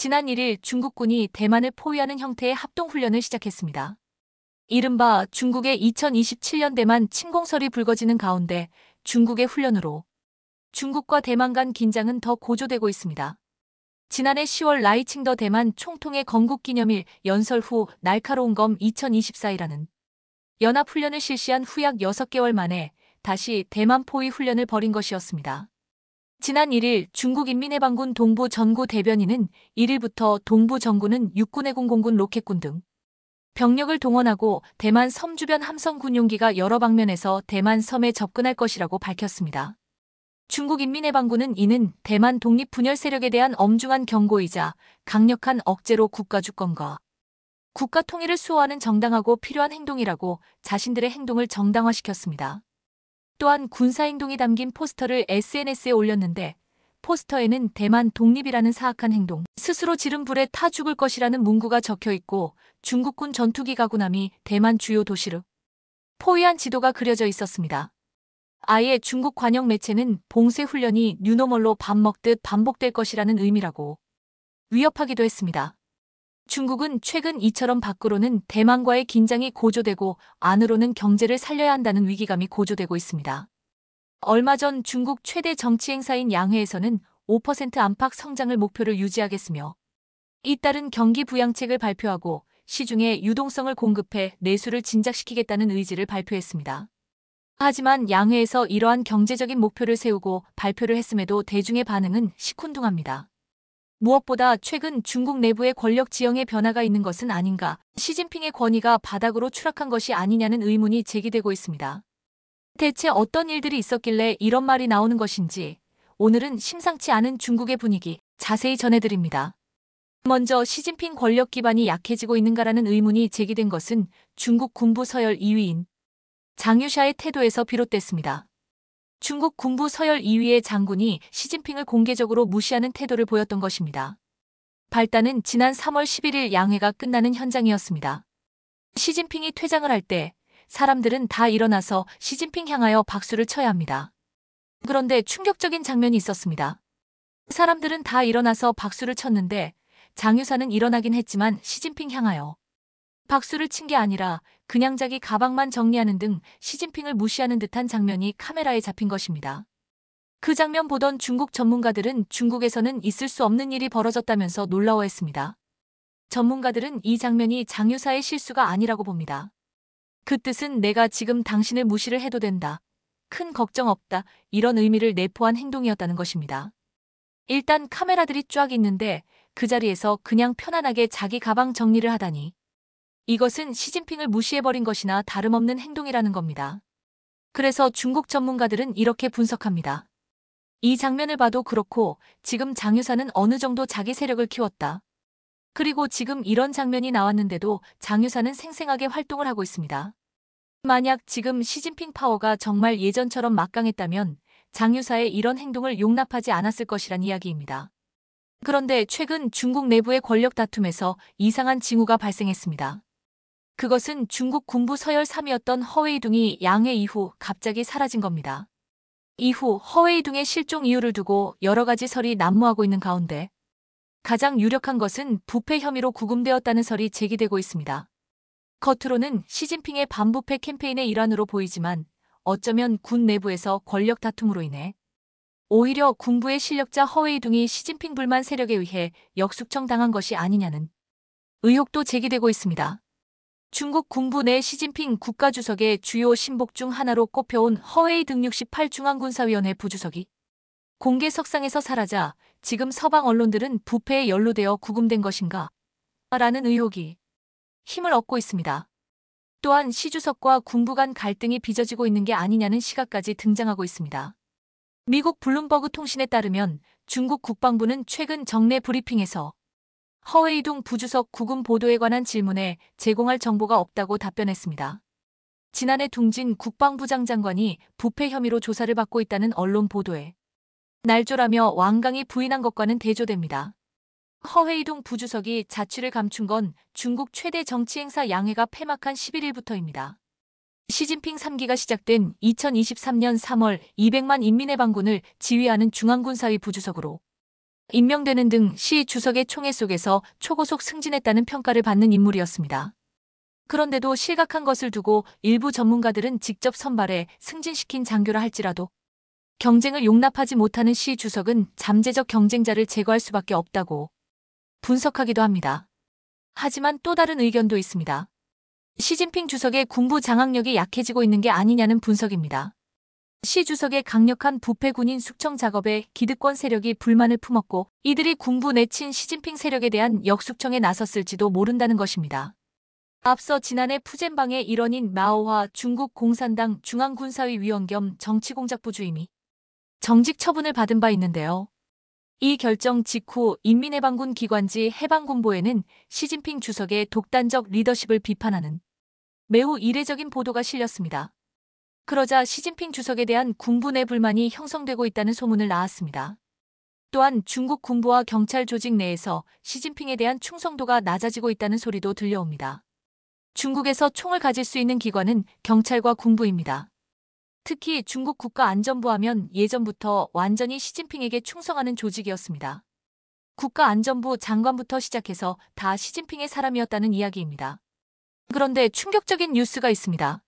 지난 1일 중국군이 대만을 포위하는 형태의 합동훈련을 시작했습니다. 이른바 중국의 2027년 대만 침공설이 불거지는 가운데 중국의 훈련으로 중국과 대만 간 긴장은 더 고조되고 있습니다. 지난해 10월 라이칭더 대만 총통의 건국기념일 연설 후 날카로운 검 2024이라는 연합훈련을 실시한 후 약 6개월 만에 다시 대만 포위 훈련을 벌인 것이었습니다. 지난 1일 중국인민해방군 동부 전구 대변인은 1일부터 동부 전구는 육군해군 공군 로켓군 등 병력을 동원하고 대만 섬 주변 함성 군용기가 여러 방면에서 대만 섬에 접근할 것이라고 밝혔습니다. 중국인민해방군은 이는 대만 독립 분열 세력에 대한 엄중한 경고이자 강력한 억제로 국가 주권과 국가 통일을 수호하는 정당하고 필요한 행동이라고 자신들의 행동을 정당화시켰습니다. 또한 군사행동이 담긴 포스터를 SNS에 올렸는데 포스터에는 대만 독립이라는 사악한 행동, 스스로 지른 불에 타 죽을 것이라는 문구가 적혀 있고 중국군 전투기 가구남이 대만 주요 도시를 포위한 지도가 그려져 있었습니다. 아예 중국 관영 매체는 봉쇄 훈련이 뉴노멀로 밥 먹듯 반복될 것이라는 의미라고 위협하기도 했습니다. 중국은 최근 이처럼 밖으로는 대만과의 긴장이 고조되고 안으로는 경제를 살려야 한다는 위기감이 고조되고 있습니다. 얼마 전 중국 최대 정치 행사인 양회에서는 5% 안팎 성장을 목표를 유지하겠으며 잇따른 경기 부양책을 발표하고 시중에 유동성을 공급해 내수를 진작시키겠다는 의지를 발표했습니다. 하지만 양회에서 이러한 경제적인 목표를 세우고 발표를 했음에도 대중의 반응은 시큰둥합니다. 무엇보다 최근 중국 내부의 권력 지형의 변화가 있는 것은 아닌가, 시진핑의 권위가 바닥으로 추락한 것이 아니냐는 의문이 제기되고 있습니다. 대체 어떤 일들이 있었길래 이런 말이 나오는 것인지 오늘은 심상치 않은 중국의 분위기 자세히 전해드립니다. 먼저 시진핑 권력 기반이 약해지고 있는가라는 의문이 제기된 것은 중국 군부 서열 2위인 장유샤의 태도에서 비롯됐습니다. 중국 군부 서열 2위의 장군이 시진핑을 공개적으로 무시하는 태도를 보였던 것입니다. 발단은 지난 3월 11일 양회가 끝나는 현장이었습니다. 시진핑이 퇴장을 할 때 사람들은 다 일어나서 시진핑 향하여 박수를 쳐야 합니다. 그런데 충격적인 장면이 있었습니다. 사람들은 다 일어나서 박수를 쳤는데 장유사는 일어나긴 했지만 시진핑 향하여 박수를 친 게 아니라 그냥 자기 가방만 정리하는 등 시진핑을 무시하는 듯한 장면이 카메라에 잡힌 것입니다. 그 장면 보던 중국 전문가들은 중국에서는 있을 수 없는 일이 벌어졌다면서 놀라워했습니다. 전문가들은 이 장면이 장유사의 실수가 아니라고 봅니다. 그 뜻은 내가 지금 당신을 무시를 해도 된다. 큰 걱정 없다. 이런 의미를 내포한 행동이었다는 것입니다. 일단 카메라들이 쫙 있는데 그 자리에서 그냥 편안하게 자기 가방 정리를 하다니. 이것은 시진핑을 무시해버린 것이나 다름없는 행동이라는 겁니다. 그래서 중국 전문가들은 이렇게 분석합니다. 이 장면을 봐도 그렇고 지금 장유사는 어느 정도 자기 세력을 키웠다. 그리고 지금 이런 장면이 나왔는데도 장유사는 생생하게 활동을 하고 있습니다. 만약 지금 시진핑 파워가 정말 예전처럼 막강했다면 장유사의 이런 행동을 용납하지 않았을 것이란 이야기입니다. 그런데 최근 중국 내부의 권력 다툼에서 이상한 징후가 발생했습니다. 그것은 중국 군부 서열 3위였던 허웨이둥이 양회 이후 갑자기 사라진 겁니다. 이후 허웨이둥의 실종 이유를 두고 여러 가지 설이 난무하고 있는 가운데 가장 유력한 것은 부패 혐의로 구금되었다는 설이 제기되고 있습니다. 겉으로는 시진핑의 반부패 캠페인의 일환으로 보이지만 어쩌면 군 내부에서 권력 다툼으로 인해 오히려 군부의 실력자 허웨이둥이 시진핑 불만 세력에 의해 역숙청당한 것이 아니냐는 의혹도 제기되고 있습니다. 중국 군부 내 시진핑 국가주석의 주요 신복 중 하나로 꼽혀온 허웨이둥 68중앙군사위원회 부주석이 공개 석상에서 사라져 지금 서방 언론들은 부패에 연루되어 구금된 것인가? 라는 의혹이 힘을 얻고 있습니다. 또한 시 주석과 군부 간 갈등이 빚어지고 있는 게 아니냐는 시각까지 등장하고 있습니다. 미국 블룸버그 통신에 따르면 중국 국방부는 최근 정례 브리핑에서 허웨이둥 부주석 구금 보도에 관한 질문에 제공할 정보가 없다고 답변했습니다. 지난해 둥진 국방부장 장관이 부패 혐의로 조사를 받고 있다는 언론 보도에 날조라며 완강히 부인한 것과는 대조됩니다. 허웨이둥 부주석이 자취를 감춘 건 중국 최대 정치 행사 양회가 폐막한 11일부터입니다. 시진핑 3기가 시작된 2023년 3월 200만 인민해방군을 지휘하는 중앙군사위 부주석으로 임명되는 등 시 주석의 총애 속에서 초고속 승진했다는 평가를 받는 인물이었습니다. 그런데도 실각한 것을 두고 일부 전문가들은 직접 선발해 승진시킨 장교라 할지라도 경쟁을 용납하지 못하는 시 주석은 잠재적 경쟁자를 제거할 수밖에 없다고 분석하기도 합니다. 하지만 또 다른 의견도 있습니다. 시진핑 주석의 군부 장악력이 약해지고 있는 게 아니냐는 분석입니다. 시 주석의 강력한 부패 군인 숙청 작업에 기득권 세력이 불만을 품었고 이들이 군부 내친 시진핑 세력에 대한 역숙청에 나섰을지도 모른다는 것입니다. 앞서 지난해 푸젠방의 일원인 마오화 중국 공산당 중앙군사위 위원 겸 정치공작부 주임이 정직 처분을 받은 바 있는데요. 이 결정 직후 인민해방군 기관지 해방군보에는 시진핑 주석의 독단적 리더십을 비판하는 매우 이례적인 보도가 실렸습니다. 그러자 시진핑 주석에 대한 군부 내 불만이 형성되고 있다는 소문을 낳았습니다. 또한 중국 군부와 경찰 조직 내에서 시진핑에 대한 충성도가 낮아지고 있다는 소리도 들려옵니다. 중국에서 총을 가질 수 있는 기관은 경찰과 군부입니다. 특히 중국 국가안전부 하면 예전부터 완전히 시진핑에게 충성하는 조직이었습니다. 국가안전부 장관부터 시작해서 다 시진핑의 사람이었다는 이야기입니다. 그런데 충격적인 뉴스가 있습니다.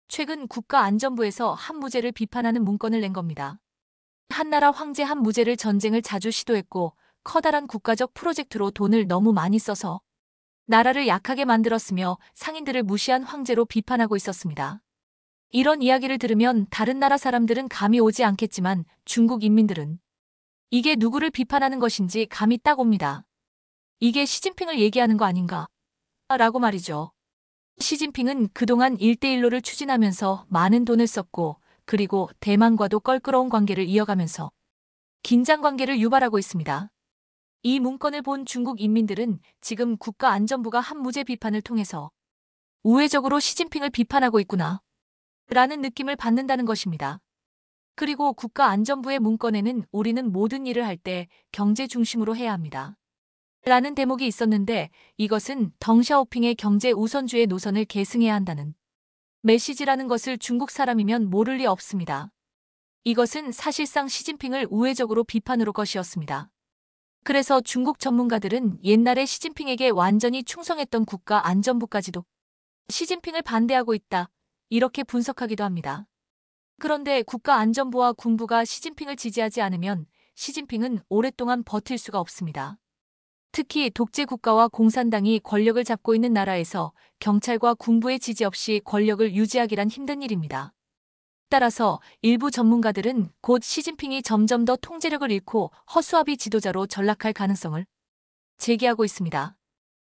최근 국가안전부에서 한무제를 비판하는 문건을 낸 겁니다. 한나라 황제 한무제를 전쟁을 자주 시도했고 커다란 국가적 프로젝트로 돈을 너무 많이 써서 나라를 약하게 만들었으며 상인들을 무시한 황제로 비판하고 있었습니다. 이런 이야기를 들으면 다른 나라 사람들은 감이 오지 않겠지만 중국 인민들은 이게 누구를 비판하는 것인지 감이 딱 옵니다. 이게 시진핑을 얘기하는 거 아닌가? 라고 말이죠. 시진핑은 그동안 1대1로를 추진하면서 많은 돈을 썼고 그리고 대만과도 껄끄러운 관계를 이어가면서 긴장 관계를 유발하고 있습니다. 이 문건을 본 중국 인민들은 지금 국가안전부가 한무제 비판을 통해서 우회적으로 시진핑을 비판하고 있구나 라는 느낌을 받는다는 것입니다. 그리고 국가안전부의 문건에는 우리는 모든 일을 할 때 경제 중심으로 해야 합니다. 라는 대목이 있었는데 이것은 덩샤오핑의 경제 우선주의 노선을 계승해야 한다는 메시지라는 것을 중국 사람이면 모를 리 없습니다. 이것은 사실상 시진핑을 우회적으로 비판으로 것이었습니다. 그래서 중국 전문가들은 옛날에 시진핑에게 완전히 충성했던 국가안전부까지도 시진핑을 반대하고 있다. 이렇게 분석하기도 합니다. 그런데 국가안전부와 군부가 시진핑을 지지하지 않으면 시진핑은 오랫동안 버틸 수가 없습니다. 특히 독재 국가와 공산당이 권력을 잡고 있는 나라에서 경찰과 군부의 지지 없이 권력을 유지하기란 힘든 일입니다. 따라서 일부 전문가들은 곧 시진핑이 점점 더 통제력을 잃고 허수아비 지도자로 전락할 가능성을 제기하고 있습니다.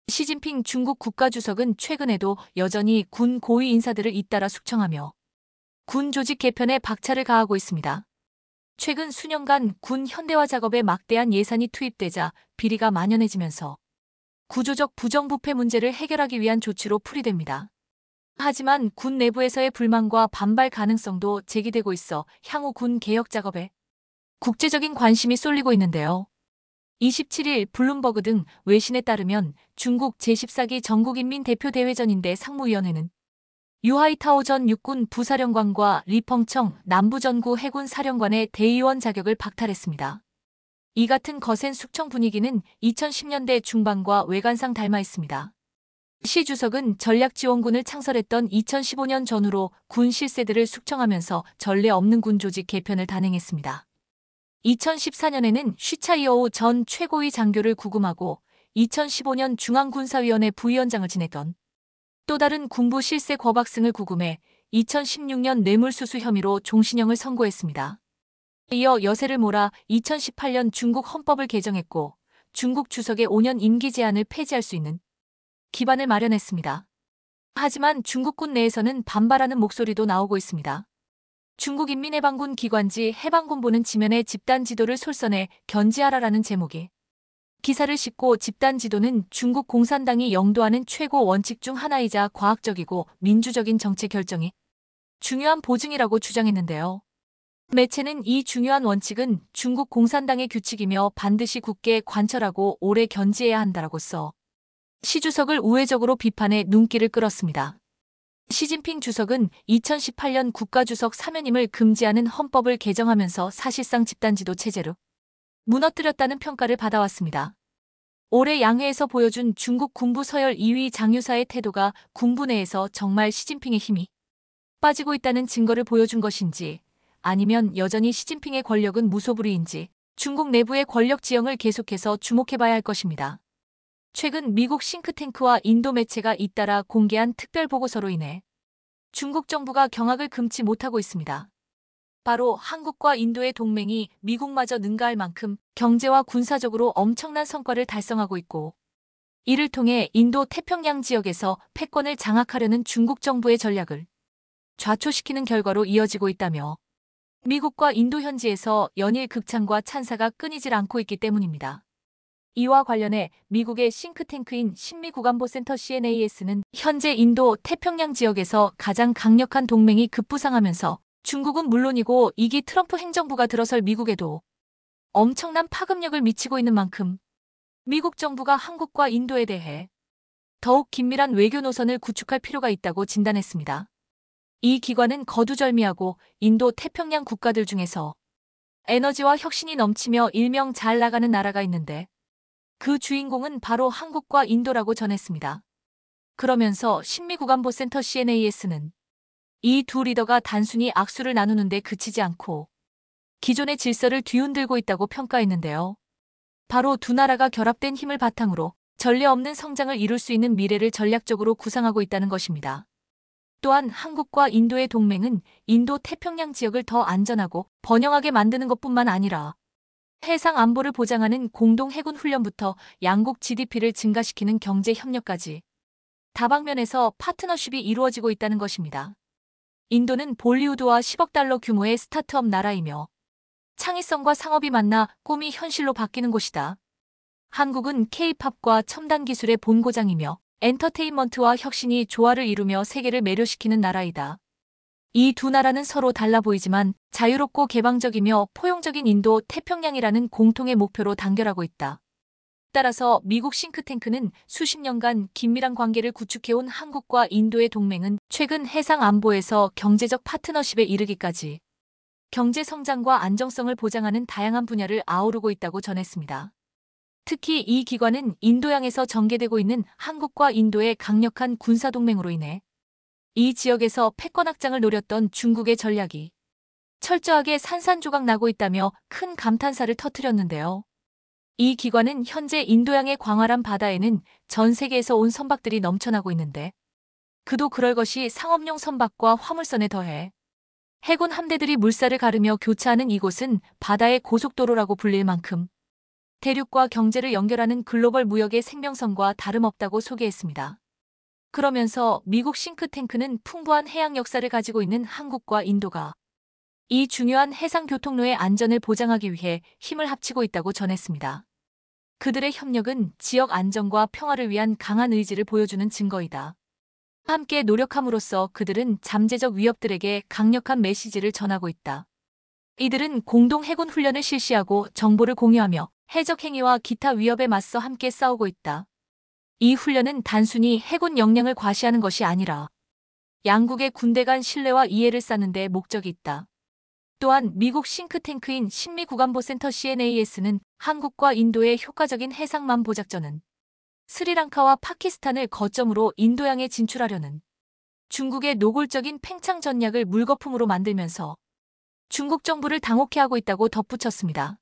시진핑 중국 국가주석은 최근에도 여전히 군 고위 인사들을 잇따라 숙청하며 군 조직 개편에 박차를 가하고 있습니다. 최근 수년간 군 현대화 작업에 막대한 예산이 투입되자 비리가 만연해지면서 구조적 부정부패 문제를 해결하기 위한 조치로 풀이됩니다. 하지만 군 내부에서의 불만과 반발 가능성도 제기되고 있어 향후 군 개혁 작업에 국제적인 관심이 쏠리고 있는데요. 27일 블룸버그 등 외신에 따르면 중국 제14기 전국인민대표대회전인대 상무위원회는 유하이타오 전 육군 부사령관과 리펑청 남부전구 해군 사령관의 대의원 자격을 박탈했습니다. 이 같은 거센 숙청 분위기는 2010년대 중반과 외관상 닮아 있습니다. 시 주석은 전략지원군을 창설했던 2015년 전후로 군 실세들을 숙청하면서 전례 없는 군 조직 개편을 단행했습니다. 2014년에는 쉬차이어오 전 최고위 장교를 구금하고 2015년 중앙군사위원회 부위원장을 지냈던 또 다른 군부 실세 거박승을 구금해 2016년 뇌물수수 혐의로 종신형을 선고했습니다. 이어 여세를 몰아 2018년 중국 헌법을 개정했고 중국 주석의 5년 임기 제한을 폐지할 수 있는 기반을 마련했습니다. 하지만 중국군 내에서는 반발하는 목소리도 나오고 있습니다. 중국인민해방군 기관지 해방군보는 지면에 집단 지도를 솔선해 견지하라라는 제목의 기사를 싣고 집단 지도는 중국 공산당이 영도하는 최고 원칙 중 하나이자 과학적이고 민주적인 정책 결정이 중요한 보증이라고 주장했는데요. 매체는 이 중요한 원칙은 중국 공산당의 규칙이며 반드시 굳게 관철하고 오래 견지해야 한다라고 써 시 주석을 우회적으로 비판해 눈길을 끌었습니다. 시진핑 주석은 2018년 국가주석 사면임을 금지하는 헌법을 개정하면서 사실상 집단지도 체제로 무너뜨렸다는 평가를 받아왔습니다. 올해 양회에서 보여준 중국 군부 서열 2위 장유사의 태도가 군부 내에서 정말 시진핑의 힘이 빠지고 있다는 증거를 보여준 것인지, 아니면 여전히 시진핑의 권력은 무소불위인지 중국 내부의 권력 지형을 계속해서 주목해봐야 할 것입니다. 최근 미국 싱크탱크와 인도 매체가 잇따라 공개한 특별 보고서로 인해 중국 정부가 경악을 금치 못하고 있습니다. 바로 한국과 인도의 동맹이 미국마저 능가할 만큼 경제와 군사적으로 엄청난 성과를 달성하고 있고, 이를 통해 인도 태평양 지역에서 패권을 장악하려는 중국 정부의 전략을 좌초시키는 결과로 이어지고 있다며 미국과 인도 현지에서 연일 극찬과 찬사가 끊이질 않고 있기 때문입니다. 이와 관련해 미국의 싱크탱크인 신미국안보센터 CNAS는 현재 인도 태평양 지역에서 가장 강력한 동맹이 급부상하면서 중국은 물론이고 2기 트럼프 행정부가 들어설 미국에도 엄청난 파급력을 미치고 있는 만큼 미국 정부가 한국과 인도에 대해 더욱 긴밀한 외교 노선을 구축할 필요가 있다고 진단했습니다. 이 기관은 거두절미하고 인도 태평양 국가들 중에서 에너지와 혁신이 넘치며 일명 잘 나가는 나라가 있는데 그 주인공은 바로 한국과 인도라고 전했습니다. 그러면서 신미국안보센터 CNAS는 이 두 리더가 단순히 악수를 나누는 데 그치지 않고 기존의 질서를 뒤흔들고 있다고 평가했는데요. 바로 두 나라가 결합된 힘을 바탕으로 전례 없는 성장을 이룰 수 있는 미래를 전략적으로 구상하고 있다는 것입니다. 또한 한국과 인도의 동맹은 인도 태평양 지역을 더 안전하고 번영하게 만드는 것뿐만 아니라 해상 안보를 보장하는 공동 해군 훈련부터 양국 GDP를 증가시키는 경제 협력까지 다방면에서 파트너십이 이루어지고 있다는 것입니다. 인도는 볼리우드와 10억 달러 규모의 스타트업 나라이며 창의성과 상업이 만나 꿈이 현실로 바뀌는 곳이다. 한국은 K-팝과 첨단 기술의 본고장이며 엔터테인먼트와 혁신이 조화를 이루며 세계를 매료시키는 나라이다. 이 두 나라는 서로 달라 보이지만 자유롭고 개방적이며 포용적인 인도 태평양이라는 공통의 목표로 단결하고 있다. 따라서 미국 싱크탱크는 수십 년간 긴밀한 관계를 구축해온 한국과 인도의 동맹은 최근 해상 안보에서 경제적 파트너십에 이르기까지 경제 성장과 안정성을 보장하는 다양한 분야를 아우르고 있다고 전했습니다. 특히 이 기관은 인도양에서 전개되고 있는 한국과 인도의 강력한 군사동맹으로 인해 이 지역에서 패권 확장을 노렸던 중국의 전략이 철저하게 산산조각 나고 있다며 큰 감탄사를 터뜨렸는데요. 이 기관은 현재 인도양의 광활한 바다에는 전 세계에서 온 선박들이 넘쳐나고 있는데 그도 그럴 것이 상업용 선박과 화물선에 더해 해군 함대들이 물살을 가르며 교차하는 이곳은 바다의 고속도로라고 불릴 만큼 대륙과 경제를 연결하는 글로벌 무역의 생명선과 다름없다고 소개했습니다. 그러면서 미국 싱크탱크는 풍부한 해양 역사를 가지고 있는 한국과 인도가 이 중요한 해상 교통로의 안전을 보장하기 위해 힘을 합치고 있다고 전했습니다. 그들의 협력은 지역 안정과 평화를 위한 강한 의지를 보여주는 증거이다. 함께 노력함으로써 그들은 잠재적 위협들에게 강력한 메시지를 전하고 있다. 이들은 공동 해군 훈련을 실시하고 정보를 공유하며 해적 행위와 기타 위협에 맞서 함께 싸우고 있다. 이 훈련은 단순히 해군 역량을 과시하는 것이 아니라 양국의 군대 간 신뢰와 이해를 쌓는 데 목적이 있다. 또한 미국 싱크탱크인 신미국안보센터 CNAS는 한국과 인도의 효과적인 해상만보 작전은 스리랑카와 파키스탄을 거점으로 인도양에 진출하려는 중국의 노골적인 팽창 전략을 물거품으로 만들면서 중국 정부를 당혹해 하고 있다고 덧붙였습니다.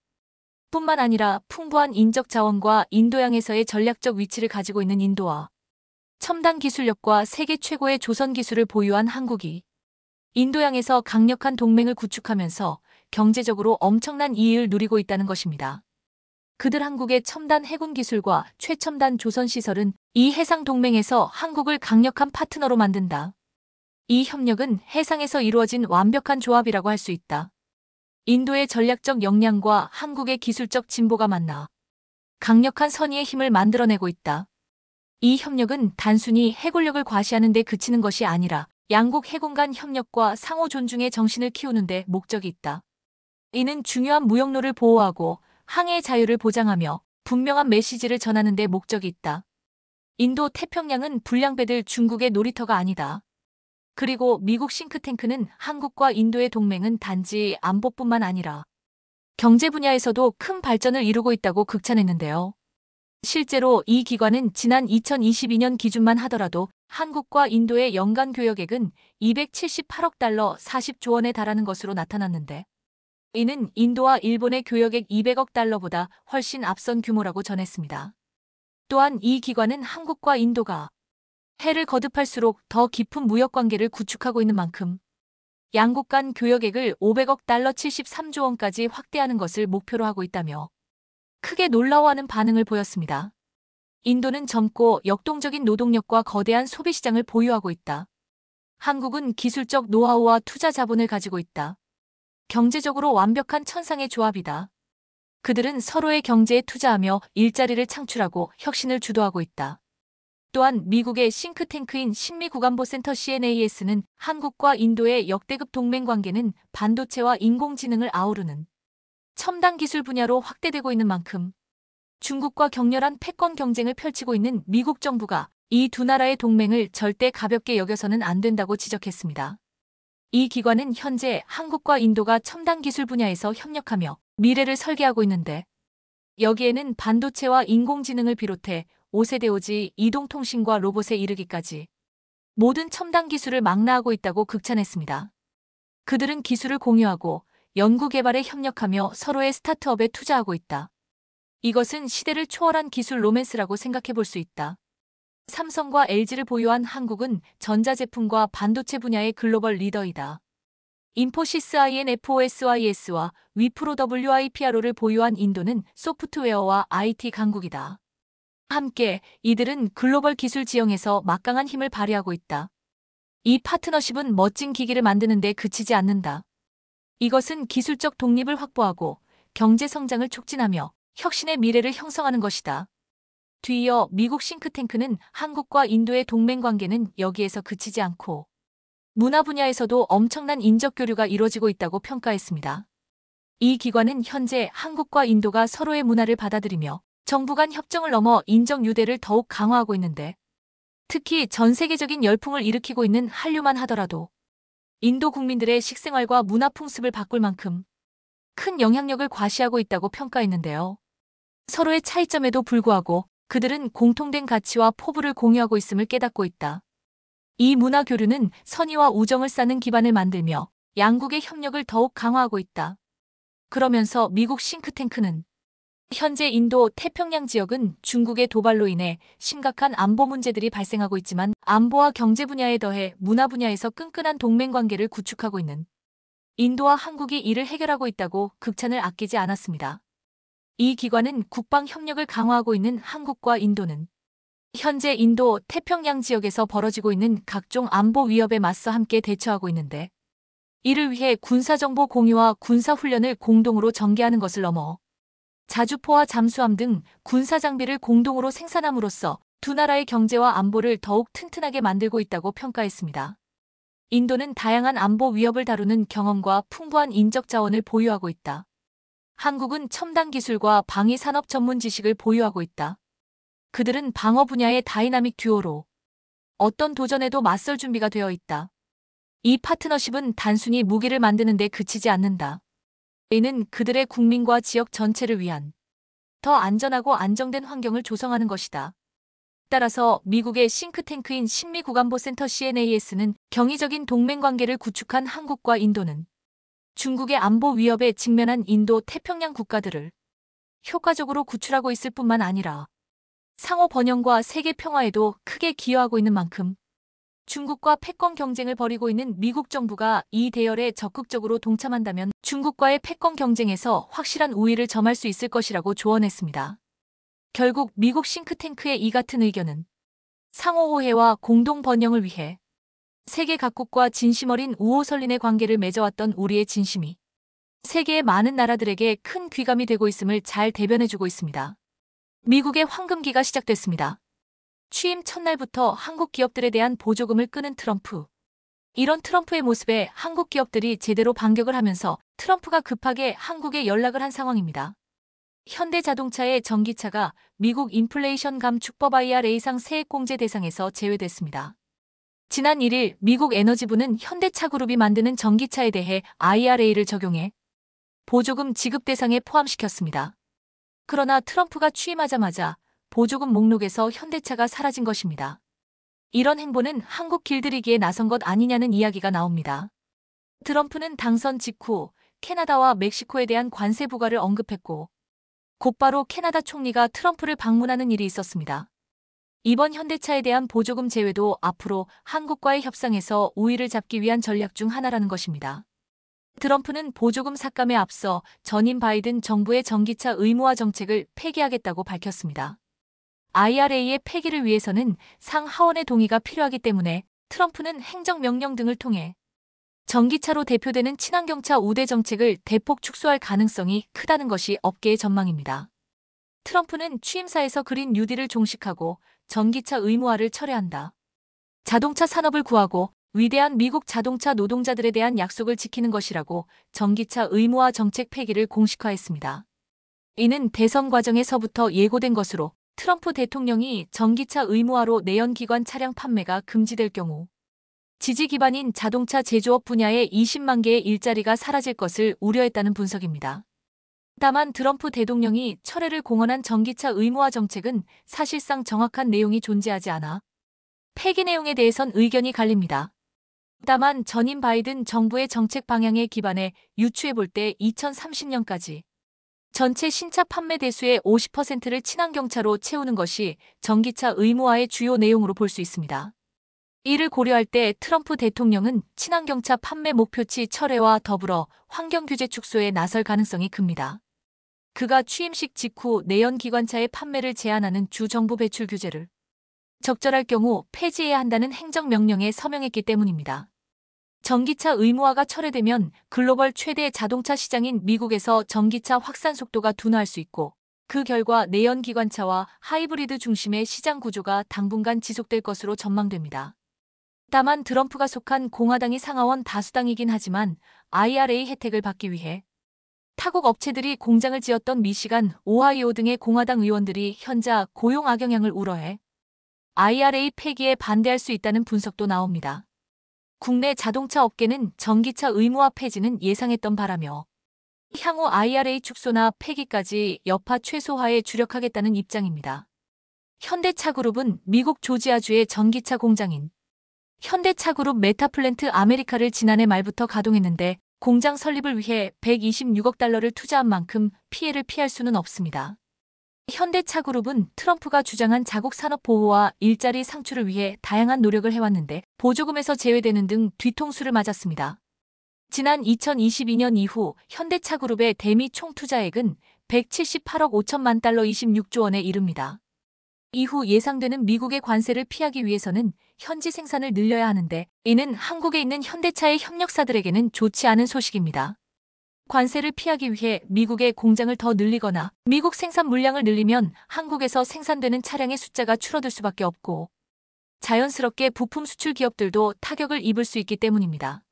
뿐만 아니라 풍부한 인적 자원과 인도양에서의 전략적 위치를 가지고 있는 인도와 첨단 기술력과 세계 최고의 조선 기술을 보유한 한국이 인도양에서 강력한 동맹을 구축하면서 경제적으로 엄청난 이익을 누리고 있다는 것입니다. 그들 한국의 첨단 해군 기술과 최첨단 조선 시설은 이 해상 동맹에서 한국을 강력한 파트너로 만든다. 이 협력은 해상에서 이루어진 완벽한 조합이라고 할 수 있다. 인도의 전략적 역량과 한국의 기술적 진보가 만나 강력한 선의의 힘을 만들어내고 있다. 이 협력은 단순히 해군력을 과시하는 데 그치는 것이 아니라 양국 해군 간 협력과 상호 존중의 정신을 키우는 데 목적이 있다. 이는 중요한 무역로를 보호하고 항해의 자유를 보장하며 분명한 메시지를 전하는 데 목적이 있다. 인도 태평양은 불량배들 중국의 놀이터가 아니다. 그리고 미국 싱크탱크는 한국과 인도의 동맹은 단지 안보뿐만 아니라 경제 분야에서도 큰 발전을 이루고 있다고 극찬했는데요. 실제로 이 기관은 지난 2022년 기준만 하더라도 한국과 인도의 연간 교역액은 278억 달러 40조 원에 달하는 것으로 나타났는데, 이는 인도와 일본의 교역액 200억 달러보다 훨씬 앞선 규모라고 전했습니다. 또한 이 기관은 한국과 인도가 해를 거듭할수록 더 깊은 무역 관계를 구축하고 있는 만큼 양국 간 교역액을 500억 달러 73조 원까지 확대하는 것을 목표로 하고 있다며 크게 놀라워하는 반응을 보였습니다. 인도는 젊고 역동적인 노동력과 거대한 소비 시장을 보유하고 있다. 한국은 기술적 노하우와 투자 자본을 가지고 있다. 경제적으로 완벽한 천상의 조합이다. 그들은 서로의 경제에 투자하며 일자리를 창출하고 혁신을 주도하고 있다. 또한 미국의 싱크탱크인 신미국안보센터 CNAS는 한국과 인도의 역대급 동맹 관계는 반도체와 인공지능을 아우르는 첨단 기술 분야로 확대되고 있는 만큼 중국과 격렬한 패권 경쟁을 펼치고 있는 미국 정부가 이 두 나라의 동맹을 절대 가볍게 여겨서는 안 된다고 지적했습니다. 이 기관은 현재 한국과 인도가 첨단 기술 분야에서 협력하며 미래를 설계하고 있는데, 여기에는 반도체와 인공지능을 비롯해 5세대 오지, 이동통신과 로봇에 이르기까지 모든 첨단 기술을 망라하고 있다고 극찬했습니다. 그들은 기술을 공유하고 연구개발에 협력하며 서로의 스타트업에 투자하고 있다. 이것은 시대를 초월한 기술 로맨스라고 생각해 볼 수 있다. 삼성과 LG를 보유한 한국은 전자제품과 반도체 분야의 글로벌 리더이다. 인포시스 INFOSYS와 위프로 WIPRO를 보유한 인도는 소프트웨어와 IT 강국이다. 함께 이들은 글로벌 기술 지형에서 막강한 힘을 발휘하고 있다. 이 파트너십은 멋진 기기를 만드는 데 그치지 않는다. 이것은 기술적 독립을 확보하고 경제 성장을 촉진하며 혁신의 미래를 형성하는 것이다. 뒤이어 미국 싱크탱크는 한국과 인도의 동맹 관계는 여기에서 그치지 않고 문화 분야에서도 엄청난 인적 교류가 이루어지고 있다고 평가했습니다. 이 기관은 현재 한국과 인도가 서로의 문화를 받아들이며 정부 간 협정을 넘어 인적 유대를 더욱 강화하고 있는데, 특히 전 세계적인 열풍을 일으키고 있는 한류만 하더라도 인도 국민들의 식생활과 문화 풍습을 바꿀 만큼 큰 영향력을 과시하고 있다고 평가했는데요. 서로의 차이점에도 불구하고 그들은 공통된 가치와 포부를 공유하고 있음을 깨닫고 있다. 이 문화 교류는 선의와 우정을 쌓는 기반을 만들며 양국의 협력을 더욱 강화하고 있다. 그러면서 미국 싱크탱크는 현재 인도 태평양 지역은 중국의 도발로 인해 심각한 안보 문제들이 발생하고 있지만, 안보와 경제 분야에 더해 문화 분야에서 끈끈한 동맹 관계를 구축하고 있는 인도와 한국이 이를 해결하고 있다고 극찬을 아끼지 않았습니다. 이 기관은 국방 협력을 강화하고 있는 한국과 인도는 현재 인도 태평양 지역에서 벌어지고 있는 각종 안보 위협에 맞서 함께 대처하고 있는데, 이를 위해 군사정보 공유와 군사훈련을 공동으로 전개하는 것을 넘어 자주포와 잠수함 등 군사 장비를 공동으로 생산함으로써 두 나라의 경제와 안보를 더욱 튼튼하게 만들고 있다고 평가했습니다. 인도는 다양한 안보 위협을 다루는 경험과 풍부한 인적 자원을 보유하고 있다. 한국은 첨단 기술과 방위 산업 전문 지식을 보유하고 있다. 그들은 방어 분야의 다이나믹 듀오로 어떤 도전에도 맞설 준비가 되어 있다. 이 파트너십은 단순히 무기를 만드는 데 그치지 않는다. 이는 그들의 국민과 지역 전체를 위한 더 안전하고 안정된 환경을 조성하는 것이다. 따라서 미국의 싱크탱크인 신미국안보센터 CNAS는 경이적인 동맹 관계를 구축한 한국과 인도는 중국의 안보 위협에 직면한 인도 태평양 국가들을 효과적으로 구출하고 있을 뿐만 아니라 상호 번영과 세계 평화에도 크게 기여하고 있는 만큼 중국과 패권 경쟁을 벌이고 있는 미국 정부가 이 대열에 적극적으로 동참한다면 중국과의 패권 경쟁에서 확실한 우위를 점할 수 있을 것이라고 조언했습니다. 결국 미국 싱크탱크의 이 같은 의견은 상호 호혜와 공동 번영을 위해 세계 각국과 진심 어린 우호설린의 관계를 맺어왔던 우리의 진심이 세계의 많은 나라들에게 큰 귀감이 되고 있음을 잘 대변해주고 있습니다. 미국의 황금기가 시작됐습니다. 취임 첫날부터 한국 기업들에 대한 보조금을 끄는 트럼프. 이런 트럼프의 모습에 한국 기업들이 제대로 반격을 하면서 트럼프가 급하게 한국에 연락을 한 상황입니다. 현대자동차의 전기차가 미국 인플레이션 감축법 IRA상 세액공제 대상에서 제외됐습니다. 지난 1일 미국 에너지부는 현대차그룹이 만드는 전기차에 대해 IRA를 적용해 보조금 지급 대상에 포함시켰습니다. 그러나 트럼프가 취임하자마자 보조금 목록에서 현대차가 사라진 것입니다. 이런 행보는 한국 길들이기에 나선 것 아니냐는 이야기가 나옵니다. 트럼프는 당선 직후 캐나다와 멕시코에 대한 관세 부과를 언급했고 곧바로 캐나다 총리가 트럼프를 방문하는 일이 있었습니다. 이번 현대차에 대한 보조금 제외도 앞으로 한국과의 협상에서 우위를 잡기 위한 전략 중 하나라는 것입니다. 트럼프는 보조금 삭감에 앞서 전임 바이든 정부의 전기차 의무화 정책을 폐기하겠다고 밝혔습니다. IRA의 폐기를 위해서는 상하원의 동의가 필요하기 때문에 트럼프는 행정명령 등을 통해 전기차로 대표되는 친환경차 우대 정책을 대폭 축소할 가능성이 크다는 것이 업계의 전망입니다. 트럼프는 취임사에서 그린 뉴딜을 종식하고 전기차 의무화를 철회한다. 자동차 산업을 구하고 위대한 미국 자동차 노동자들에 대한 약속을 지키는 것이라고 전기차 의무화 정책 폐기를 공식화했습니다. 이는 대선 과정에서부터 예고된 것으로 트럼프 대통령이 전기차 의무화로 내연기관 차량 판매가 금지될 경우 지지 기반인 자동차 제조업 분야의 20만 개의 일자리가 사라질 것을 우려했다는 분석입니다. 다만 트럼프 대통령이 철회를 공언한 전기차 의무화 정책은 사실상 정확한 내용이 존재하지 않아 폐기 내용에 대해선 의견이 갈립니다. 다만 전임 바이든 정부의 정책 방향에 기반해 유추해볼 때 2030년까지 전체 신차 판매 대수의 50%를 친환경차로 채우는 것이 전기차 의무화의 주요 내용으로 볼 수 있습니다. 이를 고려할 때 트럼프 대통령은 친환경차 판매 목표치 철회와 더불어 환경규제 축소에 나설 가능성이 큽니다. 그가 취임식 직후 내연기관차의 판매를 제한하는 주정부 배출 규제를 적절할 경우 폐지해야 한다는 행정명령에 서명했기 때문입니다. 전기차 의무화가 철회되면 글로벌 최대 자동차 시장인 미국에서 전기차 확산 속도가 둔화할 수 있고 그 결과 내연기관차와 하이브리드 중심의 시장 구조가 당분간 지속될 것으로 전망됩니다. 다만 트럼프가 속한 공화당이 상하원 다수당이긴 하지만 IRA 혜택을 받기 위해 타국 업체들이 공장을 지었던 미시간, 오하이오 등의 공화당 의원들이 현재 고용 악영향을 우려해 IRA 폐기에 반대할 수 있다는 분석도 나옵니다. 국내 자동차 업계는 전기차 의무화 폐지는 예상했던 바라며 향후 IRA 축소나 폐기까지 여파 최소화에 주력하겠다는 입장입니다. 현대차그룹은 미국 조지아주의 전기차 공장인 현대차그룹 메타플랜트 아메리카를 지난해 말부터 가동했는데 공장 설립을 위해 126억 달러를 투자한 만큼 피해를 피할 수는 없습니다. 현대차그룹은 트럼프가 주장한 자국 산업 보호와 일자리 상출을 위해 다양한 노력을 해왔는데 보조금에서 제외되는 등 뒤통수를 맞았습니다. 지난 2022년 이후 현대차그룹의 대미 총 투자액은 178억 5천만 달러 26조 원에 이릅니다. 이후 예상되는 미국의 관세를 피하기 위해서는 현지 생산을 늘려야 하는데 이는 한국에 있는 현대차의 협력사들에게는 좋지 않은 소식입니다. 관세를 피하기 위해 미국의 공장을 더 늘리거나 미국 생산 물량을 늘리면 한국에서 생산되는 차량의 숫자가 줄어들 수밖에 없고 자연스럽게 부품 수출 기업들도 타격을 입을 수 있기 때문입니다.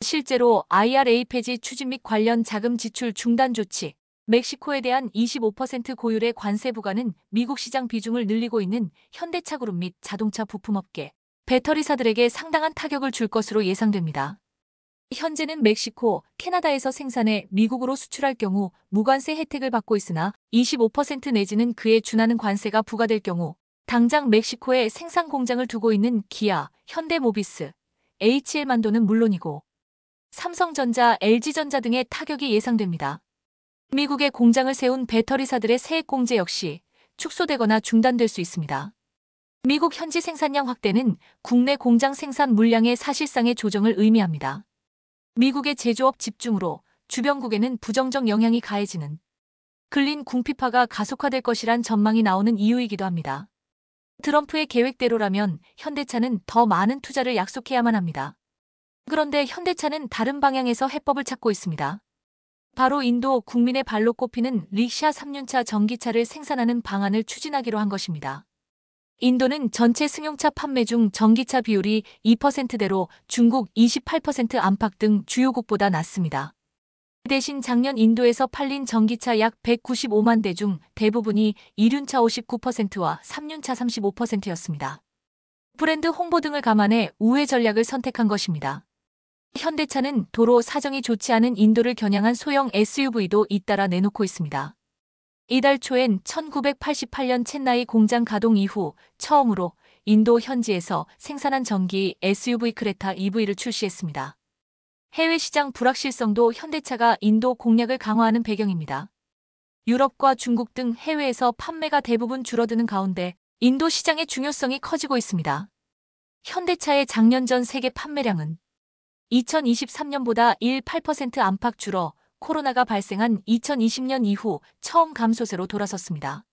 실제로 IRA 폐지 추진 및 관련 자금 지출 중단 조치, 멕시코에 대한 25% 고율의 관세 부과는 미국 시장 비중을 늘리고 있는 현대차그룹 및 자동차 부품업계, 배터리사들에게 상당한 타격을 줄 것으로 예상됩니다. 현재는 멕시코, 캐나다에서 생산해 미국으로 수출할 경우 무관세 혜택을 받고 있으나 25% 내지는 그에 준하는 관세가 부과될 경우 당장 멕시코에 생산 공장을 두고 있는 기아, 현대모비스, HL만도는 물론이고 삼성전자, LG전자 등의 타격이 예상됩니다. 미국에 공장을 세운 배터리사들의 세액 공제 역시 축소되거나 중단될 수 있습니다. 미국 현지 생산량 확대는 국내 공장 생산 물량의 사실상의 조정을 의미합니다. 미국의 제조업 집중으로 주변국에는 부정적 영향이 가해지는 글린 궁핍화가 가속화될 것이란 전망이 나오는 이유이기도 합니다. 트럼프의 계획대로라면 현대차는 더 많은 투자를 약속해야만 합니다. 그런데 현대차는 다른 방향에서 해법을 찾고 있습니다. 바로 인도 국민의 발로 꼽히는 릭샤 3륜차 전기차를 생산하는 방안을 추진하기로 한 것입니다. 인도는 전체 승용차 판매 중 전기차 비율이 2%대로 중국 28% 안팎 등 주요국보다 낮습니다. 대신 작년 인도에서 팔린 전기차 약 195만 대 중 대부분이 2륜차 59%와 3륜차 35%였습니다. 브랜드 홍보 등을 감안해 우회 전략을 선택한 것입니다. 현대차는 도로 사정이 좋지 않은 인도를 겨냥한 소형 SUV도 잇따라 내놓고 있습니다. 이달 초엔 1988년 첸나이 공장 가동 이후 처음으로 인도 현지에서 생산한 전기 SUV 크레타 EV를 출시했습니다. 해외 시장 불확실성도 현대차가 인도 공략을 강화하는 배경입니다. 유럽과 중국 등 해외에서 판매가 대부분 줄어드는 가운데 인도 시장의 중요성이 커지고 있습니다. 현대차의 작년 전 세계 판매량은 2023년보다 1.8% 안팎 줄어 코로나가 발생한 2020년 이후 처음 감소세로 돌아섰습니다.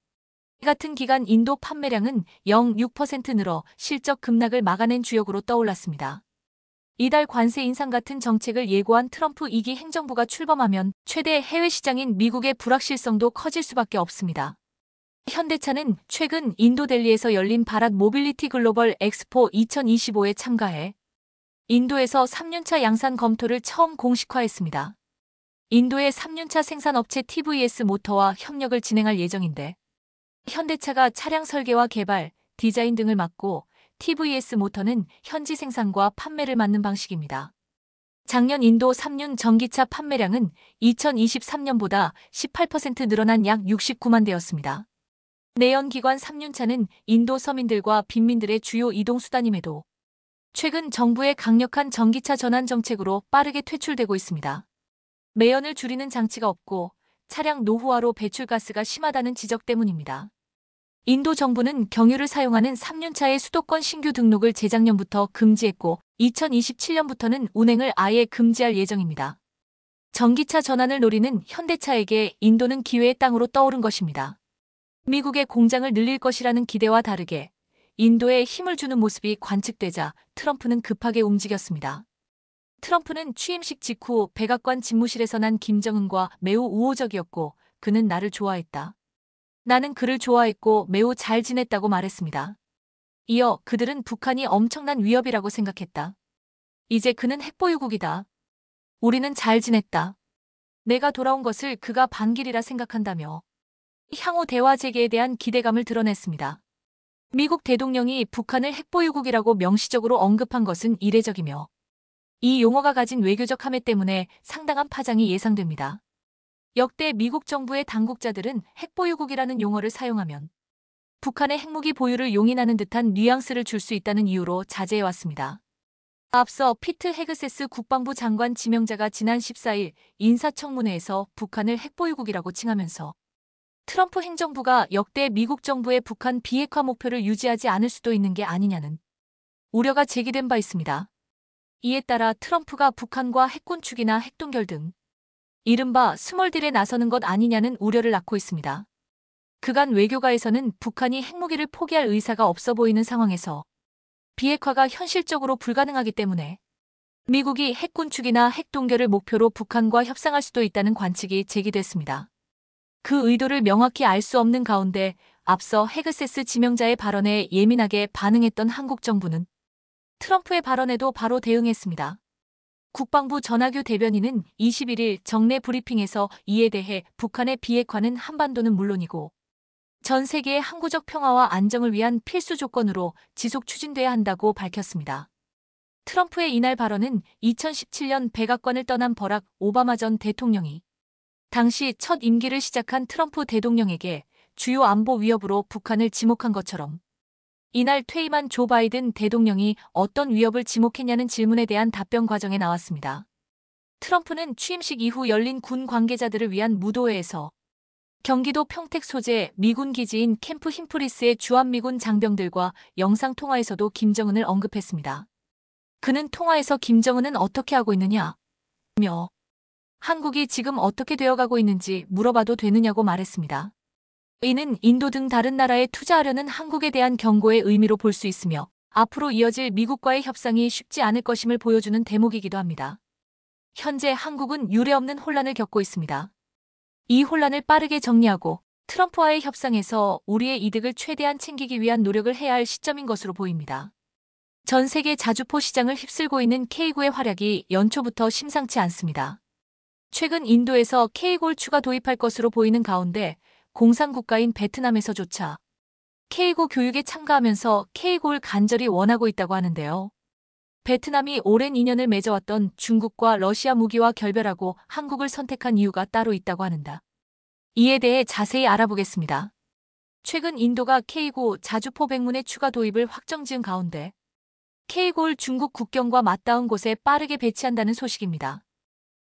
이 같은 기간 인도 판매량은 0.6% 늘어 실적 급락을 막아낸 주역으로 떠올랐습니다. 이달 관세 인상 같은 정책을 예고한 트럼프 2기 행정부가 출범하면 최대 해외 시장인 미국의 불확실성도 커질 수밖에 없습니다. 현대차는 최근 인도 델리에서 열린 바랏 모빌리티 글로벌 엑스포 2025에 참가해 인도에서 3륜차 양산 검토를 처음 공식화했습니다. 인도의 3륜차 생산업체 TVS 모터와 협력을 진행할 예정인데 현대차가 차량 설계와 개발, 디자인 등을 맡고 TVS 모터는 현지 생산과 판매를 맡는 방식입니다. 작년 인도 3륜 전기차 판매량은 2023년보다 18% 늘어난 약 69만 대였습니다. 내연기관 3륜차는 인도 서민들과 빈민들의 주요 이동수단임에도 최근 정부의 강력한 전기차 전환 정책으로 빠르게 퇴출되고 있습니다. 매연을 줄이는 장치가 없고 차량 노후화로 배출가스가 심하다는 지적 때문입니다. 인도 정부는 경유를 사용하는 3륜차의 수도권 신규 등록을 재작년부터 금지했고 2027년부터는 운행을 아예 금지할 예정입니다. 전기차 전환을 노리는 현대차에게 인도는 기회의 땅으로 떠오른 것입니다. 미국의 공장을 늘릴 것이라는 기대와 다르게 인도에 힘을 주는 모습이 관측되자 트럼프는 급하게 움직였습니다. 트럼프는 취임식 직후 백악관 집무실에서 난 김정은과 매우 우호적이었고 그는 나를 좋아했다. 나는 그를 좋아했고 매우 잘 지냈다고 말했습니다. 이어 그들은 북한이 엄청난 위협이라고 생각했다. 이제 그는 핵보유국이다. 우리는 잘 지냈다. 내가 돌아온 것을 그가 반길이라 생각한다며 향후 대화 재개에 대한 기대감을 드러냈습니다. 미국 대통령이 북한을 핵보유국이라고 명시적으로 언급한 것은 이례적이며 이 용어가 가진 외교적 함의 때문에 상당한 파장이 예상됩니다. 역대 미국 정부의 당국자들은 핵보유국이라는 용어를 사용하면 북한의 핵무기 보유를 용인하는 듯한 뉘앙스를 줄 수 있다는 이유로 자제해왔습니다. 앞서 피트 헤그세스 국방부 장관 지명자가 지난 14일 인사청문회에서 북한을 핵보유국이라고 칭하면서 트럼프 행정부가 역대 미국 정부의 북한 비핵화 목표를 유지하지 않을 수도 있는 게 아니냐는 우려가 제기된 바 있습니다. 이에 따라 트럼프가 북한과 핵군축이나 핵동결 등 이른바 스몰딜에 나서는 것 아니냐는 우려를 낳고 있습니다. 그간 외교가에서는 북한이 핵무기를 포기할 의사가 없어 보이는 상황에서 비핵화가 현실적으로 불가능하기 때문에 미국이 핵군축이나 핵동결을 목표로 북한과 협상할 수도 있다는 관측이 제기됐습니다. 그 의도를 명확히 알 수 없는 가운데 앞서 헤그세스 지명자의 발언에 예민하게 반응했던 한국 정부는 트럼프의 발언에도 바로 대응했습니다. 국방부 전하규 대변인은 21일 정례 브리핑에서 이에 대해 북한의 비핵화는 한반도는 물론이고 전 세계의 항구적 평화와 안정을 위한 필수 조건으로 지속 추진돼야 한다고 밝혔습니다. 트럼프의 이날 발언은 2017년 백악관을 떠난 버락 오바마 전 대통령이 당시 첫 임기를 시작한 트럼프 대통령에게 주요 안보 위협으로 북한을 지목한 것처럼 이날 퇴임한 조 바이든 대통령이 어떤 위협을 지목했냐는 질문에 대한 답변 과정에 나왔습니다. 트럼프는 취임식 이후 열린 군 관계자들을 위한 무도회에서 경기도 평택 소재 미군 기지인 캠프 힘프리스의 주한미군 장병들과 영상통화에서도 김정은을 언급했습니다. 그는 통화에서 김정은은 어떻게 하고 있느냐 며 한국이 지금 어떻게 되어가고 있는지 물어봐도 되느냐고 말했습니다. 이는 인도 등 다른 나라에 투자하려는 한국에 대한 경고의 의미로 볼 수 있으며 앞으로 이어질 미국과의 협상이 쉽지 않을 것임을 보여주는 대목이기도 합니다. 현재 한국은 유례없는 혼란을 겪고 있습니다. 이 혼란을 빠르게 정리하고 트럼프와의 협상에서 우리의 이득을 최대한 챙기기 위한 노력을 해야 할 시점인 것으로 보입니다. 전 세계 자주포 시장을 휩쓸고 있는 K구의 활약이 연초부터 심상치 않습니다. 최근 인도에서 K골 추가 도입할 것으로 보이는 가운데 공산국가인 베트남에서조차 K구 교육에 참가하면서 K골 간절히 원하고 있다고 하는데요. 베트남이 오랜 인연을 맺어왔던 중국과 러시아 무기와 결별하고 한국을 선택한 이유가 따로 있다고 하는다. 이에 대해 자세히 알아보겠습니다. 최근 인도가 K9 자주포 백문의 추가 도입을 확정지은 가운데 K9를 중국 국경과 맞닿은 곳에 빠르게 배치한다는 소식입니다.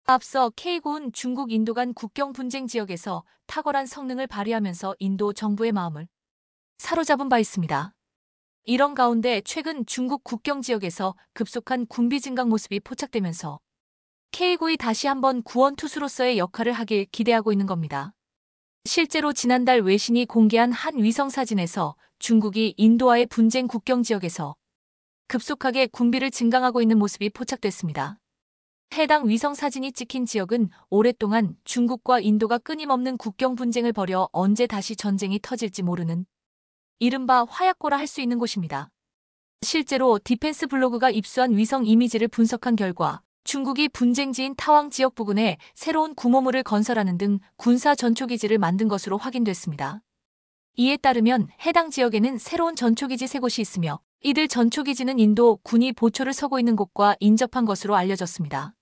앞서 K9는 중국 인도 간 국경 분쟁 지역에서 탁월한 성능을 발휘하면서 인도 정부의 마음을 사로잡은 바 있습니다. 이런 가운데 최근 중국 국경 지역에서 급속한 군비 증강 모습이 포착되면서 K9이 다시 한번 구원투수로서의 역할을 하길 기대하고 있는 겁니다. 실제로 지난달 외신이 공개한 한 위성 사진에서 중국이 인도와의 분쟁 국경 지역에서 급속하게 군비를 증강하고 있는 모습이 포착됐습니다. 해당 위성 사진이 찍힌 지역은 오랫동안 중국과 인도가 끊임없는 국경 분쟁을 벌여 언제 다시 전쟁이 터질지 모르는 이른바 화약고라 할 수 있는 곳입니다. 실제로 디펜스 블로그가 입수한 위성 이미지를 분석한 결과 중국이 분쟁지인 타왕 지역 부근에 새로운 구모물을 건설하는 등 군사 전초기지를 만든 것으로 확인됐습니다. 이에 따르면 해당 지역에는 새로운 전초기지 3곳이 있으며 이들 전초기지는 인도 군이 보초를 서고 있는 곳과 인접한 것으로 알려졌습니다.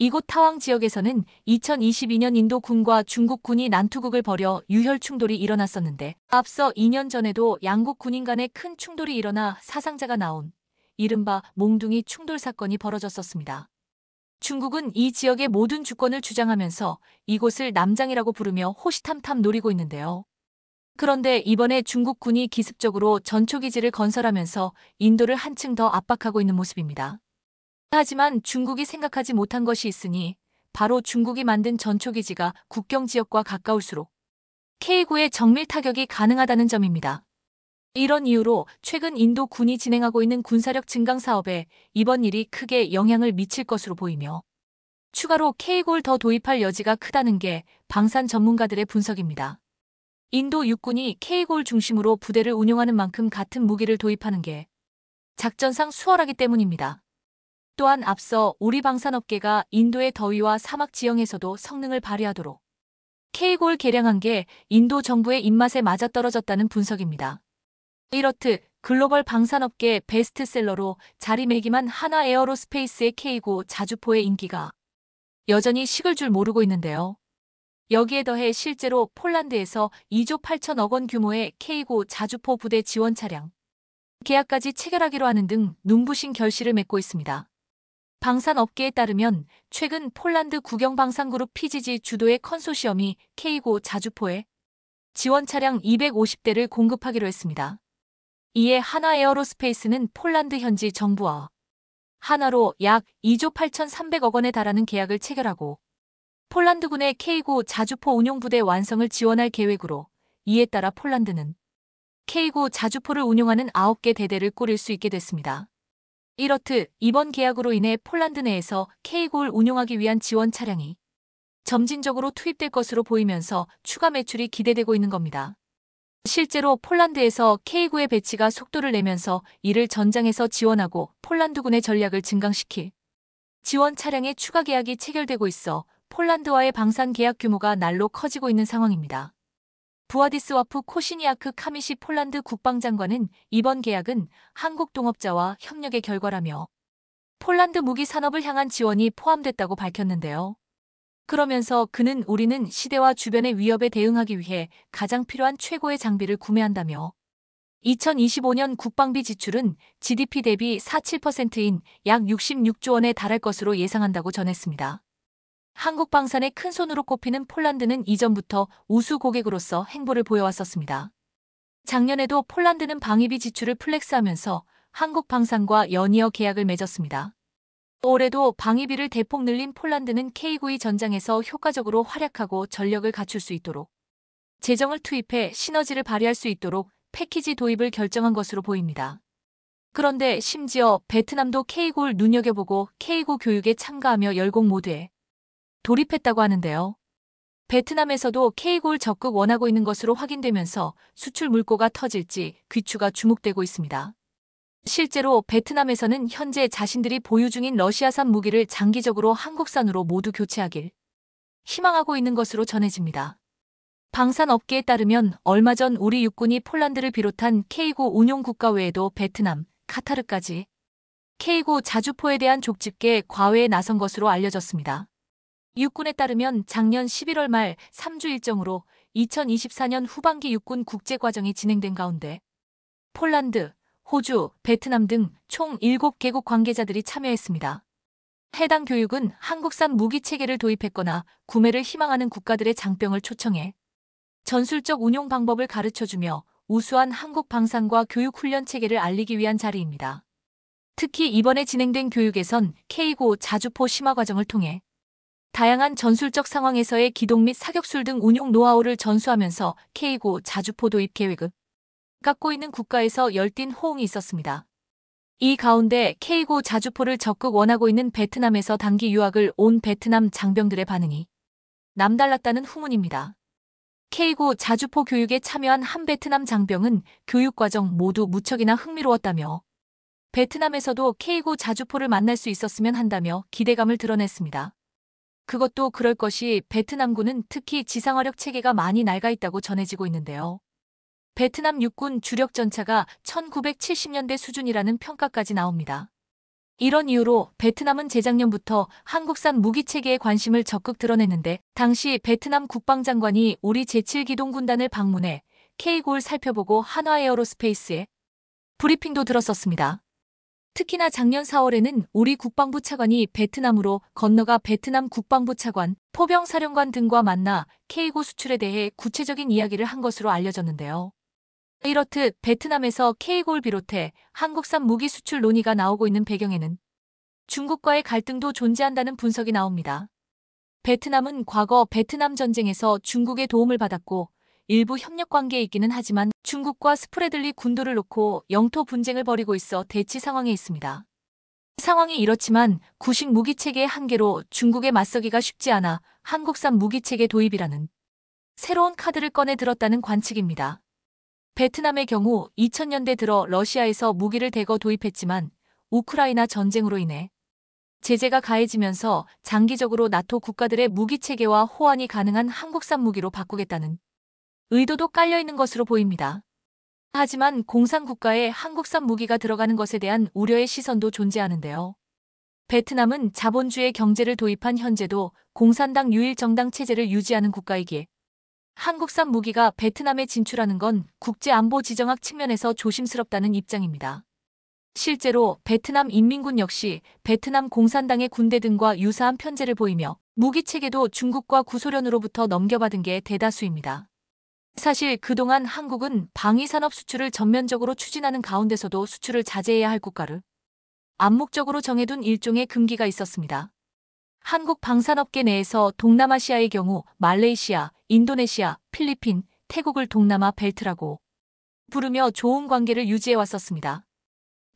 이곳 타왕 지역에서는 2022년 인도 군과 중국 군이 난투극을 벌여 유혈 충돌이 일어났었는데 앞서 2년 전에도 양국 군인 간에 큰 충돌이 일어나 사상자가 나온 이른바 몽둥이 충돌 사건이 벌어졌었습니다. 중국은 이 지역의 모든 주권을 주장하면서 이곳을 남장이라고 부르며 호시탐탐 노리고 있는데요. 그런데 이번에 중국 군이 기습적으로 전초기지를 건설하면서 인도를 한층 더 압박하고 있는 모습입니다. 하지만 중국이 생각하지 못한 것이 있으니 바로 중국이 만든 전초기지가 국경 지역과 가까울수록 K9의 정밀 타격이 가능하다는 점입니다. 이런 이유로 최근 인도 군이 진행하고 있는 군사력 증강 사업에 이번 일이 크게 영향을 미칠 것으로 보이며 추가로 K9를 더 도입할 여지가 크다는 게 방산 전문가들의 분석입니다. 인도 육군이 K9를 중심으로 부대를 운용하는 만큼 같은 무기를 도입하는 게 작전상 수월하기 때문입니다. 또한 앞서 우리 방산업계가 인도의 더위와 사막 지형에서도 성능을 발휘하도록 K9를 개량한 게 인도 정부의 입맛에 맞아떨어졌다는 분석입니다. 이렇듯 글로벌 방산업계 베스트셀러로 자리매김한 하나 에어로스페이스의 K9 자주포의 인기가 여전히 식을 줄 모르고 있는데요. 여기에 더해 실제로 폴란드에서 2조 8천억 원 규모의 K9 자주포 부대 지원 차량 계약까지 체결하기로 하는 등 눈부신 결실을 맺고 있습니다. 방산업계에 따르면 최근 폴란드 국영방산그룹 PGG 주도의 컨소시엄이 K9 자주포에 지원 차량 250대를 공급하기로 했습니다. 이에 하나 에어로스페이스는 폴란드 현지 정부와 하나로 약 2조 8,300억 원에 달하는 계약을 체결하고 폴란드군의 K9 자주포 운용부대 완성을 지원할 계획으로 이에 따라 폴란드는 K9 자주포를 운용하는 9개 대대를 꾸릴 수 있게 됐습니다. 이렇듯 이번 계약으로 인해 폴란드 내에서 K9를 운용하기 위한 지원 차량이 점진적으로 투입될 것으로 보이면서 추가 매출이 기대되고 있는 겁니다. 실제로 폴란드에서 K9의 배치가 속도를 내면서 이를 전장에서 지원하고 폴란드군의 전략을 증강시킬 지원 차량의 추가 계약이 체결되고 있어 폴란드와의 방산 계약 규모가 날로 커지고 있는 상황입니다. 부아디스와프 코시니아크 카미시 폴란드 국방장관은 이번 계약은 한국 동업자와 협력의 결과라며 폴란드 무기 산업을 향한 지원이 포함됐다고 밝혔는데요. 그러면서 그는 우리는 시대와 주변의 위협에 대응하기 위해 가장 필요한 최고의 장비를 구매한다며 2025년 국방비 지출은 GDP 대비 4.7%인 약 66조 원에 달할 것으로 예상한다고 전했습니다. 한국 방산의 큰손으로 꼽히는 폴란드는 이전부터 우수 고객으로서 행보를 보여왔었습니다. 작년에도 폴란드는 방위비 지출을 플렉스하면서 한국 방산과 연이어 계약을 맺었습니다. 올해도 방위비를 대폭 늘린 폴란드는 K9의 전장에서 효과적으로 활약하고 전력을 갖출 수 있도록 재정을 투입해 시너지를 발휘할 수 있도록 패키지 도입을 결정한 것으로 보입니다. 그런데 심지어 베트남도 K9를 눈여겨보고 K9 교육에 참가하며 열공 모드에 돌입했다고 하는데요. 베트남에서도 K9를 적극 원하고 있는 것으로 확인되면서 수출 물꼬가 터질지 귀추가 주목되고 있습니다. 실제로 베트남에서는 현재 자신들이 보유 중인 러시아산 무기를 장기적으로 한국산으로 모두 교체하길 희망하고 있는 것으로 전해집니다. 방산업계에 따르면 얼마 전 우리 육군이 폴란드를 비롯한 K9 운용 국가 외에도 베트남, 카타르까지 K구 자주포에 대한 족집게 과외에 나선 것으로 알려졌습니다. 육군에 따르면 작년 11월 말 3주 일정으로 2024년 후반기 육군 국제과정이 진행된 가운데 폴란드, 호주, 베트남 등 총 7개국 관계자들이 참여했습니다. 해당 교육은 한국산 무기 체계를 도입했거나 구매를 희망하는 국가들의 장병을 초청해 전술적 운용 방법을 가르쳐주며 우수한 한국 방산과 교육 훈련 체계를 알리기 위한 자리입니다. 특히 이번에 진행된 교육에선 K구 자주포 심화 과정을 통해 다양한 전술적 상황에서의 기동 및 사격술 등 운용 노하우를 전수하면서 K구 자주포 도입 계획을 갖고 있는 국가에서 열띤 호응이 있었습니다. 이 가운데 K구 자주포를 적극 원하고 있는 베트남에서 단기 유학을 온 베트남 장병들의 반응이 남달랐다는 후문입니다. K구 자주포 교육에 참여한 한 베트남 장병은 교육 과정 모두 무척이나 흥미로웠다며 베트남에서도 K구 자주포를 만날 수 있었으면 한다며 기대감을 드러냈습니다. 그것도 그럴 것이 베트남군은 특히 지상화력 체계가 많이 낡아 있다고 전해지고 있는데요. 베트남 육군 주력 전차가 1970년대 수준이라는 평가까지 나옵니다. 이런 이유로 베트남은 재작년부터 한국산 무기 체계에 관심을 적극 드러냈는데 당시 베트남 국방장관이 우리 제7기동군단을 방문해 K구를 살펴보고 한화에어로스페이스에 브리핑도 들었었습니다. 특히나 작년 4월에는 우리 국방부 차관이 베트남으로 건너가 베트남 국방부 차관, 포병사령관 등과 만나 K구 수출에 대해 구체적인 이야기를 한 것으로 알려졌는데요. 이렇듯 베트남에서 K구를 비롯해 한국산 무기 수출 논의가 나오고 있는 배경에는 중국과의 갈등도 존재한다는 분석이 나옵니다. 베트남은 과거 베트남 전쟁에서 중국의 도움을 받았고 일부 협력 관계에 있기는 하지만 중국과 스프레들리 군도를 놓고 영토 분쟁을 벌이고 있어 대치 상황에 있습니다. 상황이 이렇지만 구식 무기 체계의 한계로 중국에 맞서기가 쉽지 않아 한국산 무기 체계 도입이라는 새로운 카드를 꺼내 들었다는 관측입니다. 베트남의 경우 2000년대 들어 러시아에서 무기를 대거 도입했지만 우크라이나 전쟁으로 인해 제재가 가해지면서 장기적으로 나토 국가들의 무기 체계와 호환이 가능한 한국산 무기로 바꾸겠다는 의도도 깔려있는 것으로 보입니다. 하지만 공산국가에 한국산 무기가 들어가는 것에 대한 우려의 시선도 존재하는데요. 베트남은 자본주의 경제를 도입한 현재도 공산당 유일 정당 체제를 유지하는 국가이기에 한국산 무기가 베트남에 진출하는 건 국제안보 지정학 측면에서 조심스럽다는 입장입니다. 실제로 베트남 인민군 역시 베트남 공산당의 군대 등과 유사한 편제를 보이며 무기 체계도 중국과 구소련으로부터 넘겨받은 게 대다수입니다. 사실 그동안 한국은 방위산업 수출을 전면적으로 추진하는 가운데서도 수출을 자제해야 할 국가를 암묵적으로 정해둔 일종의 금기가 있었습니다. 한국 방산업계 내에서 동남아시아의 경우 말레이시아, 인도네시아, 필리핀, 태국을 동남아 벨트라고 부르며 좋은 관계를 유지해 왔었습니다.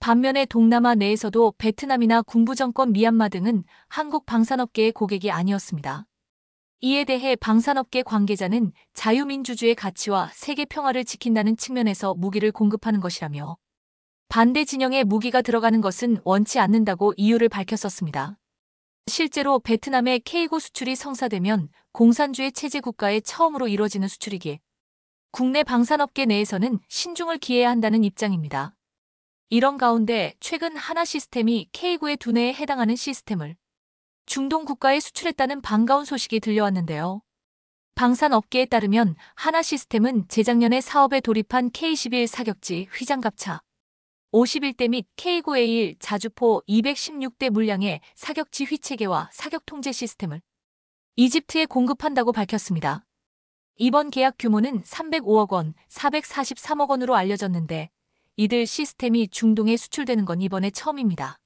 반면에 동남아 내에서도 베트남이나 군부정권 미얀마 등은 한국 방산업계의 고객이 아니었습니다. 이에 대해 방산업계 관계자는 자유민주주의 가치와 세계 평화를 지킨다는 측면에서 무기를 공급하는 것이라며 반대 진영에 무기가 들어가는 것은 원치 않는다고 이유를 밝혔었습니다. 실제로 베트남의 K구 수출이 성사되면 공산주의 체제 국가에 처음으로 이뤄지는 수출이기에 국내 방산업계 내에서는 신중을 기해야 한다는 입장입니다. 이런 가운데 최근 하나시스템이 K구의 두뇌에 해당하는 시스템을 중동 국가에 수출했다는 반가운 소식이 들려왔는데요. 방산업계에 따르면 하나시스템은 재작년에 사업에 돌입한 K-11 사격지 휘장갑차 51대 및 K9A1 자주포 216대 물량의 사격지 휘체계와 사격 통제 시스템을 이집트에 공급한다고 밝혔습니다. 이번 계약 규모는 305억 원, 443억 원으로 알려졌는데 이들 시스템이 중동에 수출되는 건 이번에 처음입니다.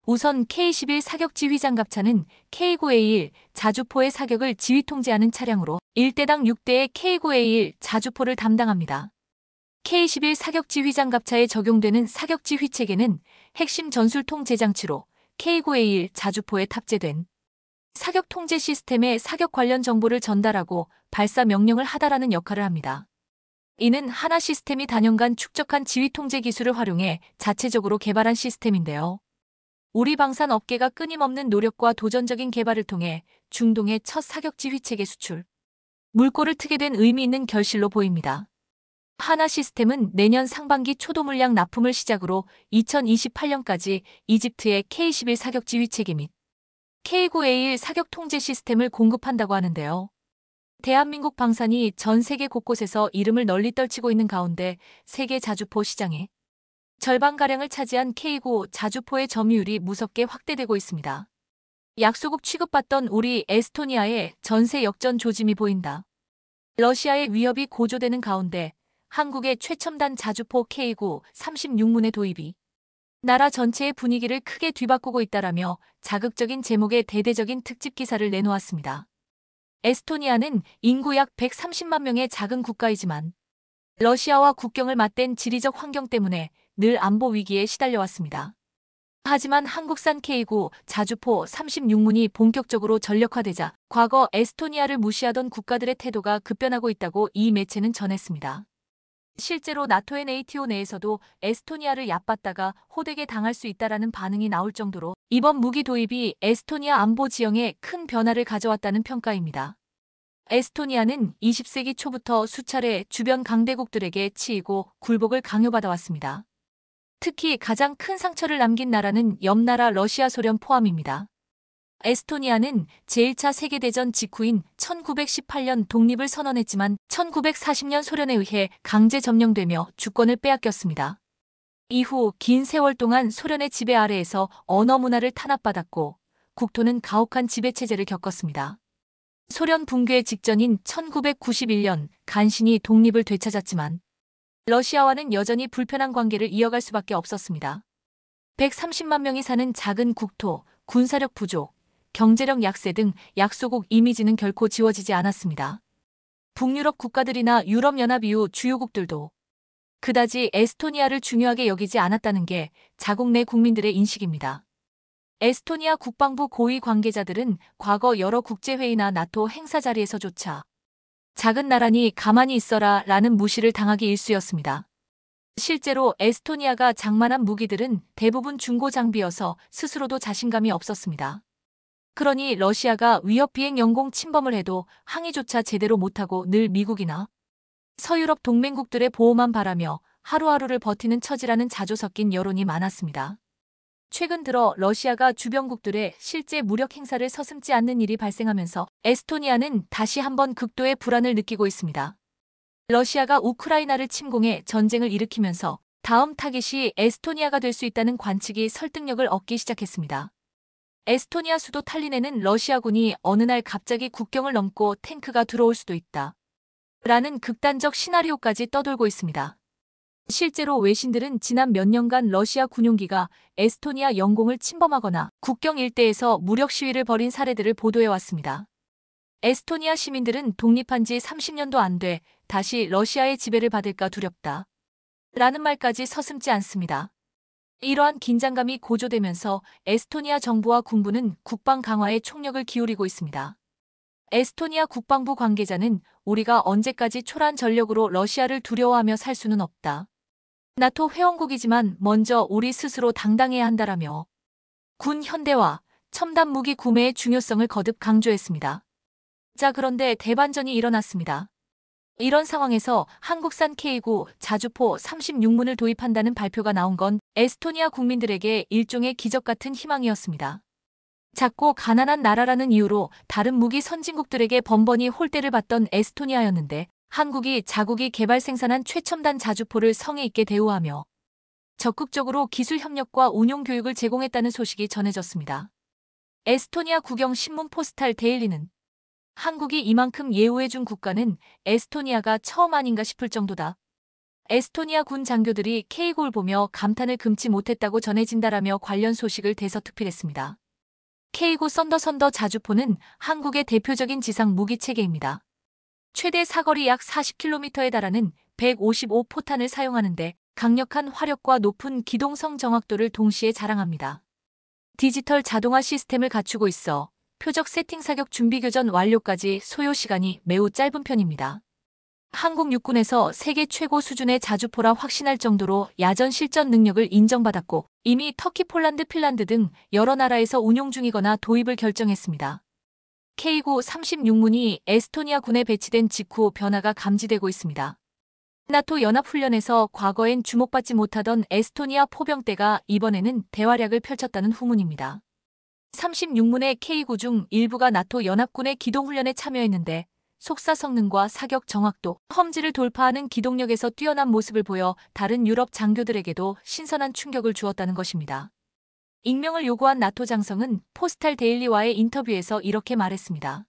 우선 K-11 사격지 휘장갑차는 K9A1 자주포의 사격을 지휘 통제하는 차량으로 1대당 6대의 K9A1 자주포를 담당합니다. K-11 사격지 휘장갑차에 적용되는 사격지 휘체계는 핵심 전술 통제 장치로 K9A1 자주포에 탑재된 사격 통제 시스템에 사격 관련 정보를 전달하고 발사 명령을 하달하는 역할을 합니다. 이는 하나 시스템이 단연간 축적한 지휘 통제 기술을 활용해 자체적으로 개발한 시스템인데요. 우리 방산 업계가 끊임없는 노력과 도전적인 개발을 통해 중동의 첫 사격지 휘체계 수출, 물꼬를 트게 된 의미 있는 결실로 보입니다. 하나 시스템은 내년 상반기 초도 물량 납품을 시작으로 2028년까지 이집트의 K-11 사격 지휘 체계 및 K9A1 사격 통제 시스템을 공급한다고 하는데요. 대한민국 방산이 전 세계 곳곳에서 이름을 널리 떨치고 있는 가운데 세계 자주포 시장의 절반가량을 차지한 K9 자주포의 점유율이 무섭게 확대되고 있습니다. 약소국 취급받던 우리 에스토니아의 전세 역전 조짐이 보인다. 러시아의 위협이 고조되는 가운데 한국의 최첨단 자주포 K9 36문의 도입이 나라 전체의 분위기를 크게 뒤바꾸고 있다라며 자극적인 제목의 대대적인 특집 기사를 내놓았습니다. 에스토니아는 인구 약 130만 명의 작은 국가이지만 러시아와 국경을 맞댄 지리적 환경 때문에 늘 안보 위기에 시달려왔습니다. 하지만 한국산 K9 자주포 36문이 본격적으로 전력화되자 과거 에스토니아를 무시하던 국가들의 태도가 급변하고 있다고 이 매체는 전했습니다. 실제로 나토의 네이티오 내에서도 에스토니아를 얕봤다가 호되게 당할 수 있다라는 반응이 나올 정도로 이번 무기 도입이 에스토니아 안보 지형에 큰 변화를 가져왔다는 평가입니다. 에스토니아는 20세기 초부터 수차례 주변 강대국들에게 치이고 굴복을 강요받아왔습니다. 특히 가장 큰 상처를 남긴 나라는 옆나라 러시아 소련 포함입니다. 에스토니아는 제1차 세계대전 직후인 1918년 독립을 선언했지만 1940년 소련에 의해 강제 점령되며 주권을 빼앗겼습니다. 이후 긴 세월 동안 소련의 지배 아래에서 언어 문화를 탄압받았고 국토는 가혹한 지배체제를 겪었습니다. 소련 붕괴 직전인 1991년 간신히 독립을 되찾았지만 러시아와는 여전히 불편한 관계를 이어갈 수밖에 없었습니다. 130만 명이 사는 작은 국토, 군사력 부족, 경제력 약세 등 약소국 이미지는 결코 지워지지 않았습니다. 북유럽 국가들이나 유럽연합 이후 주요국들도 그다지 에스토니아를 중요하게 여기지 않았다는 게 자국 내 국민들의 인식입니다. 에스토니아 국방부 고위 관계자들은 과거 여러 국제회의나 나토 행사 자리에서조차 작은 나라니 가만히 있어라 라는 무시를 당하기 일쑤였습니다. 실제로 에스토니아가 장만한 무기들은 대부분 중고 장비여서 스스로도 자신감이 없었습니다. 그러니 러시아가 위협 비행 영공 침범을 해도 항의조차 제대로 못하고 늘 미국이나 서유럽 동맹국들의 보호만 바라며 하루하루를 버티는 처지라는 자조 섞인 여론이 많았습니다. 최근 들어 러시아가 주변국들의 실제 무력 행사를 서슴지 않는 일이 발생하면서 에스토니아는 다시 한번 극도의 불안을 느끼고 있습니다. 러시아가 우크라이나를 침공해 전쟁을 일으키면서 다음 타깃이 에스토니아가 될 수 있다는 관측이 설득력을 얻기 시작했습니다. 에스토니아 수도 탈린에는 러시아군이 어느 날 갑자기 국경을 넘고 탱크가 들어올 수도 있다. 라는 극단적 시나리오까지 떠돌고 있습니다. 실제로 외신들은 지난 몇 년간 러시아 군용기가 에스토니아 영공을 침범하거나 국경 일대에서 무력 시위를 벌인 사례들을 보도해왔습니다. 에스토니아 시민들은 독립한 지 30년도 안 돼 다시 러시아의 지배를 받을까 두렵다. 라는 말까지 서슴지 않습니다. 이러한 긴장감이 고조되면서 에스토니아 정부와 군부는 국방 강화에 총력을 기울이고 있습니다. 에스토니아 국방부 관계자는 우리가 언제까지 초란 전력으로 러시아를 두려워하며 살 수는 없다. 나토 회원국이지만 먼저 우리 스스로 당당해야 한다라며 군 현대화, 첨단 무기 구매의 중요성을 거듭 강조했습니다. 자, 그런데 대반전이 일어났습니다. 이런 상황에서 한국산 K9 자주포 36문을 도입한다는 발표가 나온 건 에스토니아 국민들에게 일종의 기적 같은 희망이었습니다. 작고 가난한 나라라는 이유로 다른 무기 선진국들에게 번번이 홀대를 받던 에스토니아였는데 한국이 자국이 개발 생산한 최첨단 자주포를 성의 있게 대우하며 적극적으로 기술 협력과 운용 교육을 제공했다는 소식이 전해졌습니다. 에스토니아 국영 신문 포스탈 데일리는 한국이 이만큼 예우해준 국가는 에스토니아가 처음 아닌가 싶을 정도다. 에스토니아 군 장교들이 K9를 보며 감탄을 금치 못했다고 전해진다라며 관련 소식을 대서특필했습니다. K9 썬더 자주포는 한국의 대표적인 지상 무기 체계입니다. 최대 사거리 약 40km에 달하는 155포탄을 사용하는데 강력한 화력과 높은 기동성 정확도를 동시에 자랑합니다. 디지털 자동화 시스템을 갖추고 있어 표적 세팅 사격 준비 교전 완료까지 소요 시간이 매우 짧은 편입니다. 한국 육군에서 세계 최고 수준의 자주포라 확신할 정도로 야전 실전 능력을 인정받았고 이미 터키, 폴란드, 핀란드 등 여러 나라에서 운용 중이거나 도입을 결정했습니다. K9 36문이 에스토니아 군에 배치된 직후 변화가 감지되고 있습니다. 나토 연합훈련에서 과거엔 주목받지 못하던 에스토니아 포병대가 이번에는 대활약을 펼쳤다는 후문입니다. 36문의 K9 중 일부가 나토 연합군의 기동훈련에 참여했는데 속사 성능과 사격 정확도, 험지를 돌파하는 기동력에서 뛰어난 모습을 보여 다른 유럽 장교들에게도 신선한 충격을 주었다는 것입니다. 익명을 요구한 나토 장성은 포스탈 데일리와의 인터뷰에서 이렇게 말했습니다.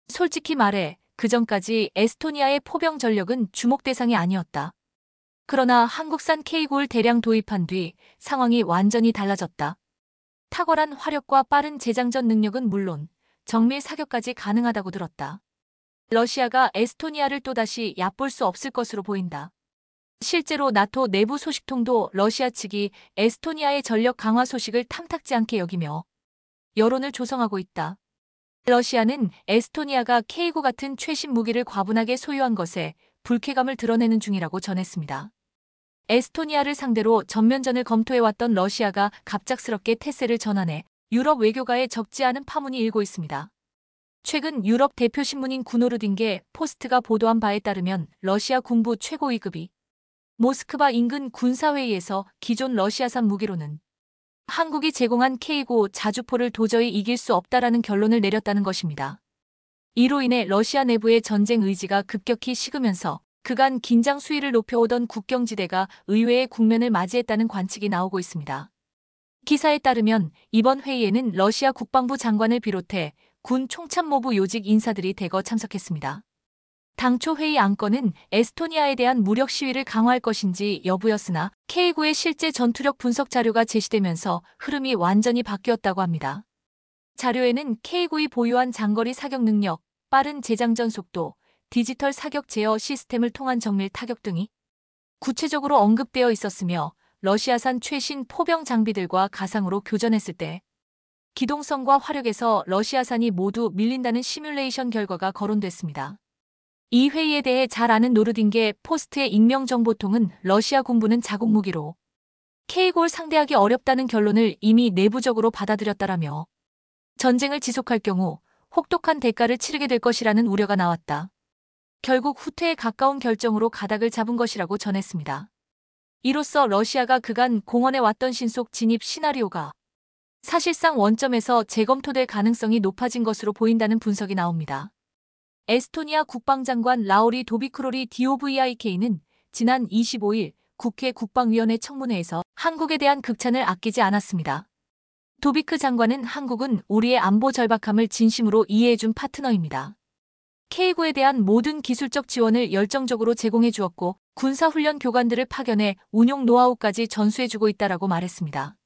솔직히 말해 그전까지 에스토니아의 포병 전력은 주목 대상이 아니었다. 그러나 한국산 K9를 대량 도입한 뒤 상황이 완전히 달라졌다. 탁월한 화력과 빠른 재장전 능력은 물론 정밀 사격까지 가능하다고 들었다. 러시아가 에스토니아를 또다시 얕볼 수 없을 것으로 보인다. 실제로 나토 내부 소식통도 러시아 측이 에스토니아의 전력 강화 소식을 탐탁지 않게 여기며 여론을 조성하고 있다. 러시아는 에스토니아가 K9 같은 최신 무기를 과분하게 소유한 것에 불쾌감을 드러내는 중이라고 전했습니다. 에스토니아를 상대로 전면전을 검토해왔던 러시아가 갑작스럽게 태세를 전환해 유럽 외교가에 적지 않은 파문이 일고 있습니다. 최근 유럽 대표 신문인 구노르딩게 포스트가 보도한 바에 따르면 러시아 군부 최고위급이 모스크바 인근 군사회의에서 기존 러시아산 무기로는 한국이 제공한 K9 자주포를 도저히 이길 수 없다라는 결론을 내렸다는 것입니다. 이로 인해 러시아 내부의 전쟁 의지가 급격히 식으면서 그간 긴장 수위를 높여오던 국경지대가 의외의 국면을 맞이했다는 관측이 나오고 있습니다. 기사에 따르면 이번 회의에는 러시아 국방부 장관을 비롯해 군 총참모부 요직 인사들이 대거 참석했습니다. 당초 회의 안건은 에스토니아에 대한 무력 시위를 강화할 것인지 여부였으나 K9의 실제 전투력 분석 자료가 제시되면서 흐름이 완전히 바뀌었다고 합니다. 자료에는 K9이 보유한 장거리 사격 능력, 빠른 재장전 속도, 디지털 사격 제어 시스템을 통한 정밀 타격 등이 구체적으로 언급되어 있었으며 러시아산 최신 포병 장비들과 가상으로 교전했을 때 기동성과 화력에서 러시아산이 모두 밀린다는 시뮬레이션 결과가 거론됐습니다. 이 회의에 대해 잘 아는 노르딩게 포스트의 익명정보통은 러시아 군부는 자국 무기로 K9를 상대하기 어렵다는 결론을 이미 내부적으로 받아들였다라며 전쟁을 지속할 경우 혹독한 대가를 치르게 될 것이라는 우려가 나왔다. 결국 후퇴에 가까운 결정으로 가닥을 잡은 것이라고 전했습니다. 이로써 러시아가 그간 공언해왔던 신속 진입 시나리오가 사실상 원점에서 재검토될 가능성이 높아진 것으로 보인다는 분석이 나옵니다. 에스토니아 국방장관 라우리 도비크로리 DOVIK는 지난 25일 국회 국방위원회 청문회에서 한국에 대한 극찬을 아끼지 않았습니다. 도비크 장관은 한국은 우리의 안보 절박함을 진심으로 이해해준 파트너입니다. K9에 대한 모든 기술적 지원을 열정적으로 제공해 주었고 군사훈련 교관들을 파견해 운용 노하우까지 전수해주고 있다라고 말했습니다.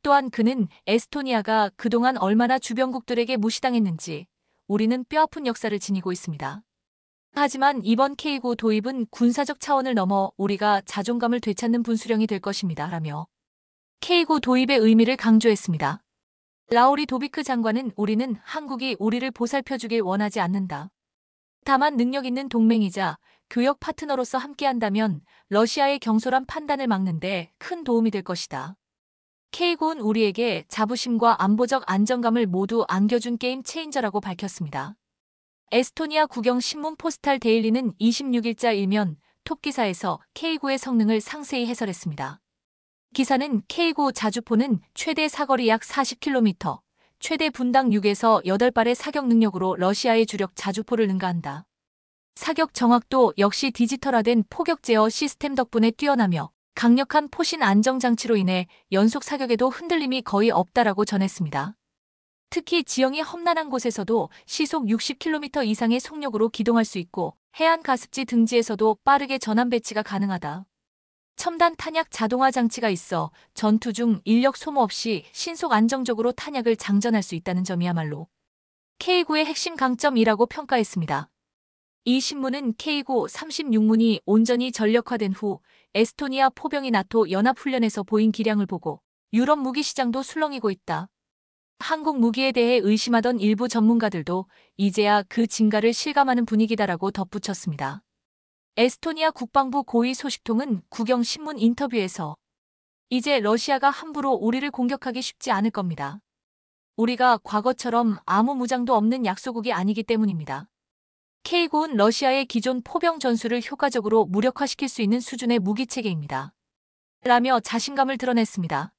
또한 그는 에스토니아가 그동안 얼마나 주변국들에게 무시당했는지 우리는 뼈아픈 역사를 지니고 있습니다. 하지만 이번 K9 도입은 군사적 차원을 넘어 우리가 자존감을 되찾는 분수령이 될 것입니다. 라며 K9 도입의 의미를 강조했습니다. 라우리 도비크 장관은 우리는 한국이 우리를 보살펴주길 원하지 않는다. 다만 능력 있는 동맹이자 교역 파트너로서 함께한다면 러시아의 경솔한 판단을 막는 데 큰 도움이 될 것이다. K9는 우리에게 자부심과 안보적 안정감을 모두 안겨준 게임 체인저라고 밝혔습니다. 에스토니아 국영신문 포스탈 데일리는 26일자 일면 톱기사에서 K9의 성능을 상세히 해설했습니다. 기사는 K9 자주포는 최대 사거리 약 40km, 최대 분당 6에서 8발의 사격 능력으로 러시아의 주력 자주포를 능가한다. 사격 정확도 역시 디지털화된 포격 제어 시스템 덕분에 뛰어나며 강력한 포신 안정장치로 인해 연속 사격에도 흔들림이 거의 없다라고 전했습니다. 특히 지형이 험난한 곳에서도 시속 60km 이상의 속력으로 기동할 수 있고 해안 가습지 등지에서도 빠르게 전환 배치가 가능하다. 첨단 탄약 자동화 장치가 있어 전투 중 인력 소모 없이 신속 안정적으로 탄약을 장전할 수 있다는 점이야말로 K9의 핵심 강점이라고 평가했습니다. 이 신문은 K9 36문이 온전히 전력화된 후 에스토니아 포병이 나토 연합훈련에서 보인 기량을 보고 유럽 무기 시장도 술렁이고 있다. 한국 무기에 대해 의심하던 일부 전문가들도 이제야 그 진가를 실감하는 분위기다라고 덧붙였습니다. 에스토니아 국방부 고위 소식통은 국영신문 인터뷰에서 이제 러시아가 함부로 우리를 공격하기 쉽지 않을 겁니다. 우리가 과거처럼 아무 무장도 없는 약소국이 아니기 때문입니다. K9은 러시아의 기존 포병 전술을 효과적으로 무력화시킬 수 있는 수준의 무기체계입니다. 라며 자신감을 드러냈습니다.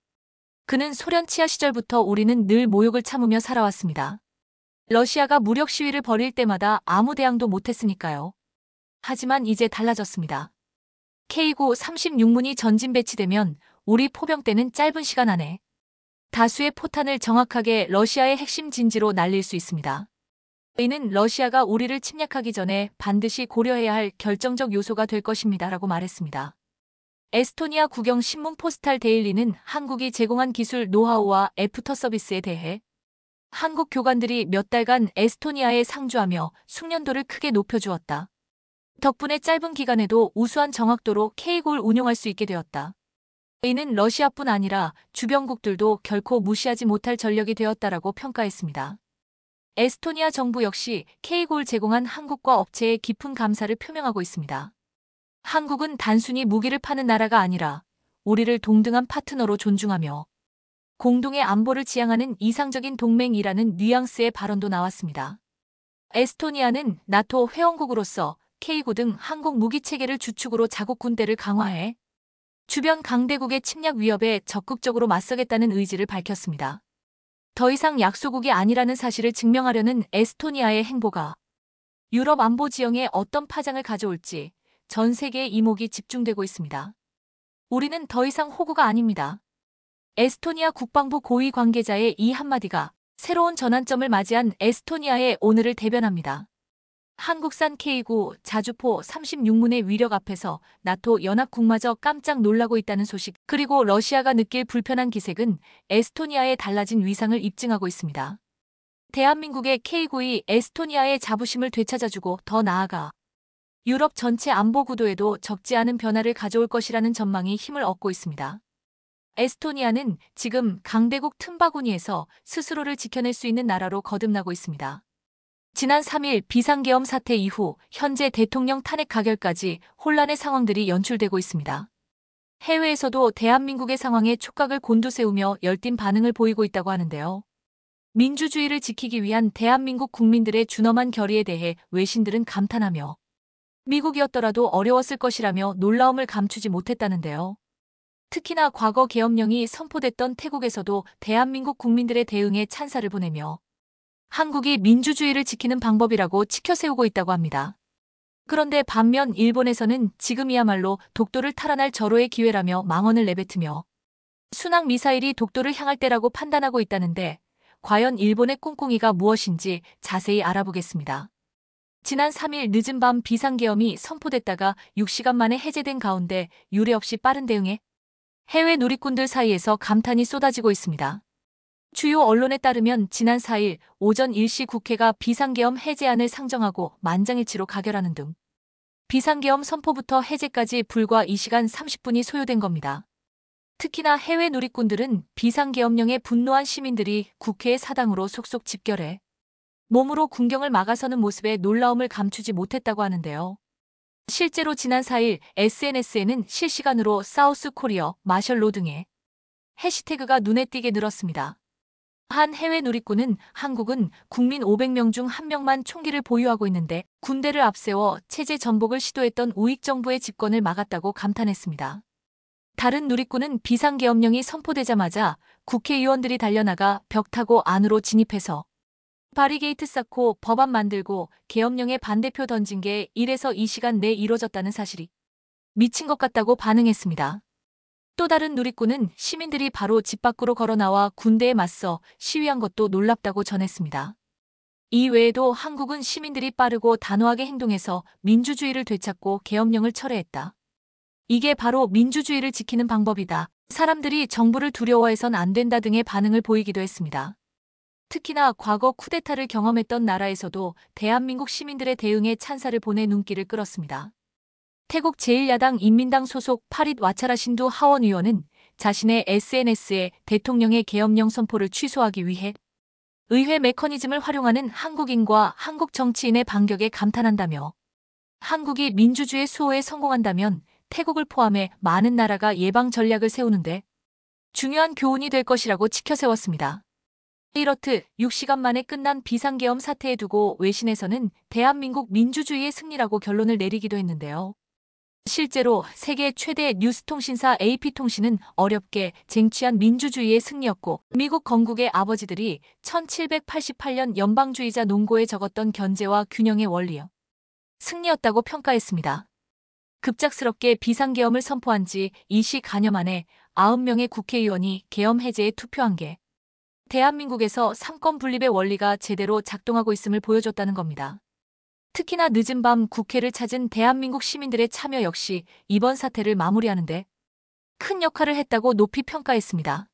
그는 소련 치하 시절부터 우리는 늘 모욕을 참으며 살아왔습니다. 러시아가 무력 시위를 벌일 때마다 아무 대항도 못했으니까요. 하지만 이제 달라졌습니다. K9 36문이 전진 배치되면 우리 포병대는 짧은 시간 안에 다수의 포탄을 정확하게 러시아의 핵심 진지로 날릴 수 있습니다. 이는 러시아가 우리를 침략하기 전에 반드시 고려해야 할 결정적 요소가 될 것입니다. 라고 말했습니다. 에스토니아 국영 신문 포스탈 데일리는 한국이 제공한 기술 노하우와 애프터 서비스에 대해 한국 교관들이 몇 달간 에스토니아에 상주하며 숙련도를 크게 높여주었다. 덕분에 짧은 기간에도 우수한 정확도로 K9를 운용할 수 있게 되었다. 이는 러시아뿐 아니라 주변국들도 결코 무시하지 못할 전력이 되었다라고 평가했습니다. 에스토니아 정부 역시 K9를 제공한 한국과 업체에 깊은 감사를 표명하고 있습니다. 한국은 단순히 무기를 파는 나라가 아니라 우리를 동등한 파트너로 존중하며 공동의 안보를 지향하는 이상적인 동맹이라는 뉘앙스의 발언도 나왔습니다. 에스토니아는 나토 회원국으로서 K9 등 한국 무기체계를 주축으로 자국 군대를 강화해 주변 강대국의 침략 위협에 적극적으로 맞서겠다는 의지를 밝혔습니다. 더 이상 약소국이 아니라는 사실을 증명하려는 에스토니아의 행보가 유럽 안보 지형에 어떤 파장을 가져올지 전 세계의 이목이 집중되고 있습니다. 우리는 더 이상 호구가 아닙니다. 에스토니아 국방부 고위 관계자의 이 한마디가 새로운 전환점을 맞이한 에스토니아의 오늘을 대변합니다. 한국산 K9 자주포 36문의 위력 앞에서 나토 연합국마저 깜짝 놀라고 있다는 소식, 그리고 러시아가 느낄 불편한 기색은 에스토니아의 달라진 위상을 입증하고 있습니다. 대한민국의 K9이 에스토니아의 자부심을 되찾아주고 더 나아가 유럽 전체 안보 구도에도 적지 않은 변화를 가져올 것이라는 전망이 힘을 얻고 있습니다. 에스토니아는 지금 강대국 틈바구니에서 스스로를 지켜낼 수 있는 나라로 거듭나고 있습니다. 지난 3일 비상계엄 사태 이후 현재 대통령 탄핵 가결까지 혼란의 상황들이 연출되고 있습니다. 해외에서도 대한민국의 상황에 촉각을 곤두세우며 열띤 반응을 보이고 있다고 하는데요. 민주주의를 지키기 위한 대한민국 국민들의 준엄한 결의에 대해 외신들은 감탄하며 미국이었더라도 어려웠을 것이라며 놀라움을 감추지 못했다는데요. 특히나 과거 계엄령이 선포됐던 태국에서도 대한민국 국민들의 대응에 찬사를 보내며 한국이 민주주의를 지키는 방법이라고 치켜세우고 있다고 합니다. 그런데 반면 일본에서는 지금이야말로 독도를 탈환할 절호의 기회라며 망언을 내뱉으며 순항 미사일이 독도를 향할 때라고 판단하고 있다는데 과연 일본의 꿍꿍이가 무엇인지 자세히 알아보겠습니다. 지난 3일 늦은 밤 비상계엄이 선포됐다가 6시간 만에 해제된 가운데 유례 없이 빠른 대응에 해외 누리꾼들 사이에서 감탄이 쏟아지고 있습니다. 주요 언론에 따르면 지난 4일 오전 1시 국회가 비상계엄 해제안을 상정하고 만장일치로 가결하는 등 비상계엄 선포부터 해제까지 불과 2시간 30분이 소요된 겁니다. 특히나 해외 누리꾼들은 비상계엄령에 분노한 시민들이 국회의 사당으로 속속 집결해 몸으로 군경을 막아서는 모습에 놀라움을 감추지 못했다고 하는데요. 실제로 지난 4일 SNS에는 실시간으로 사우스 코리어, 마셜로 등의 해시태그가 눈에 띄게 늘었습니다. 한 해외 누리꾼은 한국은 국민 500명 중 1명만 총기를 보유하고 있는데 군대를 앞세워 체제 전복을 시도했던 우익 정부의 집권을 막았다고 감탄했습니다. 다른 누리꾼은 비상계엄령이 선포되자마자 국회의원들이 달려나가 벽 타고 안으로 진입해서 바리게이트 쌓고 법안 만들고 계엄령에 반대표 던진 게 1에서 2시간 내 이뤄졌다는 사실이 미친 것 같다고 반응했습니다. 또 다른 누리꾼은 시민들이 바로 집 밖으로 걸어나와 군대에 맞서 시위한 것도 놀랍다고 전했습니다. 이 외에도 한국은 시민들이 빠르고 단호하게 행동해서 민주주의를 되찾고 계엄령을 철회했다. 이게 바로 민주주의를 지키는 방법이다. 사람들이 정부를 두려워해선 안 된다 등의 반응을 보이기도 했습니다. 특히나 과거 쿠데타를 경험했던 나라에서도 대한민국 시민들의 대응에 찬사를 보내 눈길을 끌었습니다. 태국 제1야당 인민당 소속 파릿 와차라 신두 하원 의원은 자신의 SNS에 대통령의 계엄령 선포를 취소하기 위해 의회 메커니즘을 활용하는 한국인과 한국 정치인의 반격에 감탄한다며 한국이 민주주의 수호에 성공한다면 태국을 포함해 많은 나라가 예방 전략을 세우는데 중요한 교훈이 될 것이라고 치켜세웠습니다. 이렇듯 6시간 만에 끝난 비상계엄 사태에 두고 외신에서는 대한민국 민주주의의 승리라고 결론을 내리기도 했는데요. 실제로 세계 최대 뉴스통신사 AP통신은 어렵게 쟁취한 민주주의의 승리였고 미국 건국의 아버지들이 1788년 연방주의자 논고에 적었던 견제와 균형의 원리여 승리였다고 평가했습니다. 급작스럽게 비상계엄을 선포한 지 20가년 만에 90명의 국회의원이 계엄 해제에 투표한 게 대한민국에서 삼권 분립의 원리가 제대로 작동하고 있음을 보여줬다는 겁니다. 특히나 늦은 밤 국회를 찾은 대한민국 시민들의 참여 역시 이번 사태를 마무리하는데 큰 역할을 했다고 높이 평가했습니다.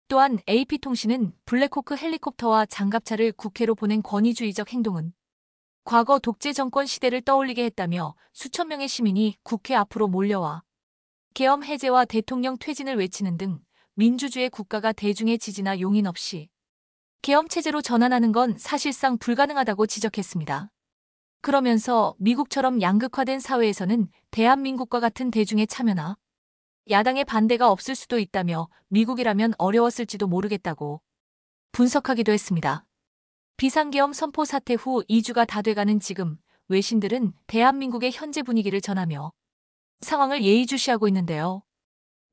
또한 AP통신은 블랙호크 헬리콥터와 장갑차를 국회로 보낸 권위주의적 행동은 과거 독재 정권 시대를 떠올리게 했다며 수천 명의 시민이 국회 앞으로 몰려와 계엄 해제와 대통령 퇴진을 외치는 등 민주주의 국가가 대중의 지지나 용인 없이 계엄 체제로 전환하는 건 사실상 불가능하다고 지적했습니다. 그러면서 미국처럼 양극화된 사회에서는 대한민국과 같은 대중의 참여나 야당의 반대가 없을 수도 있다며 미국이라면 어려웠을지도 모르겠다고 분석하기도 했습니다. 비상계엄 선포 사태 후 2주가 다 돼가는 지금 외신들은 대한민국의 현재 분위기를 전하며 상황을 예의주시하고 있는데요.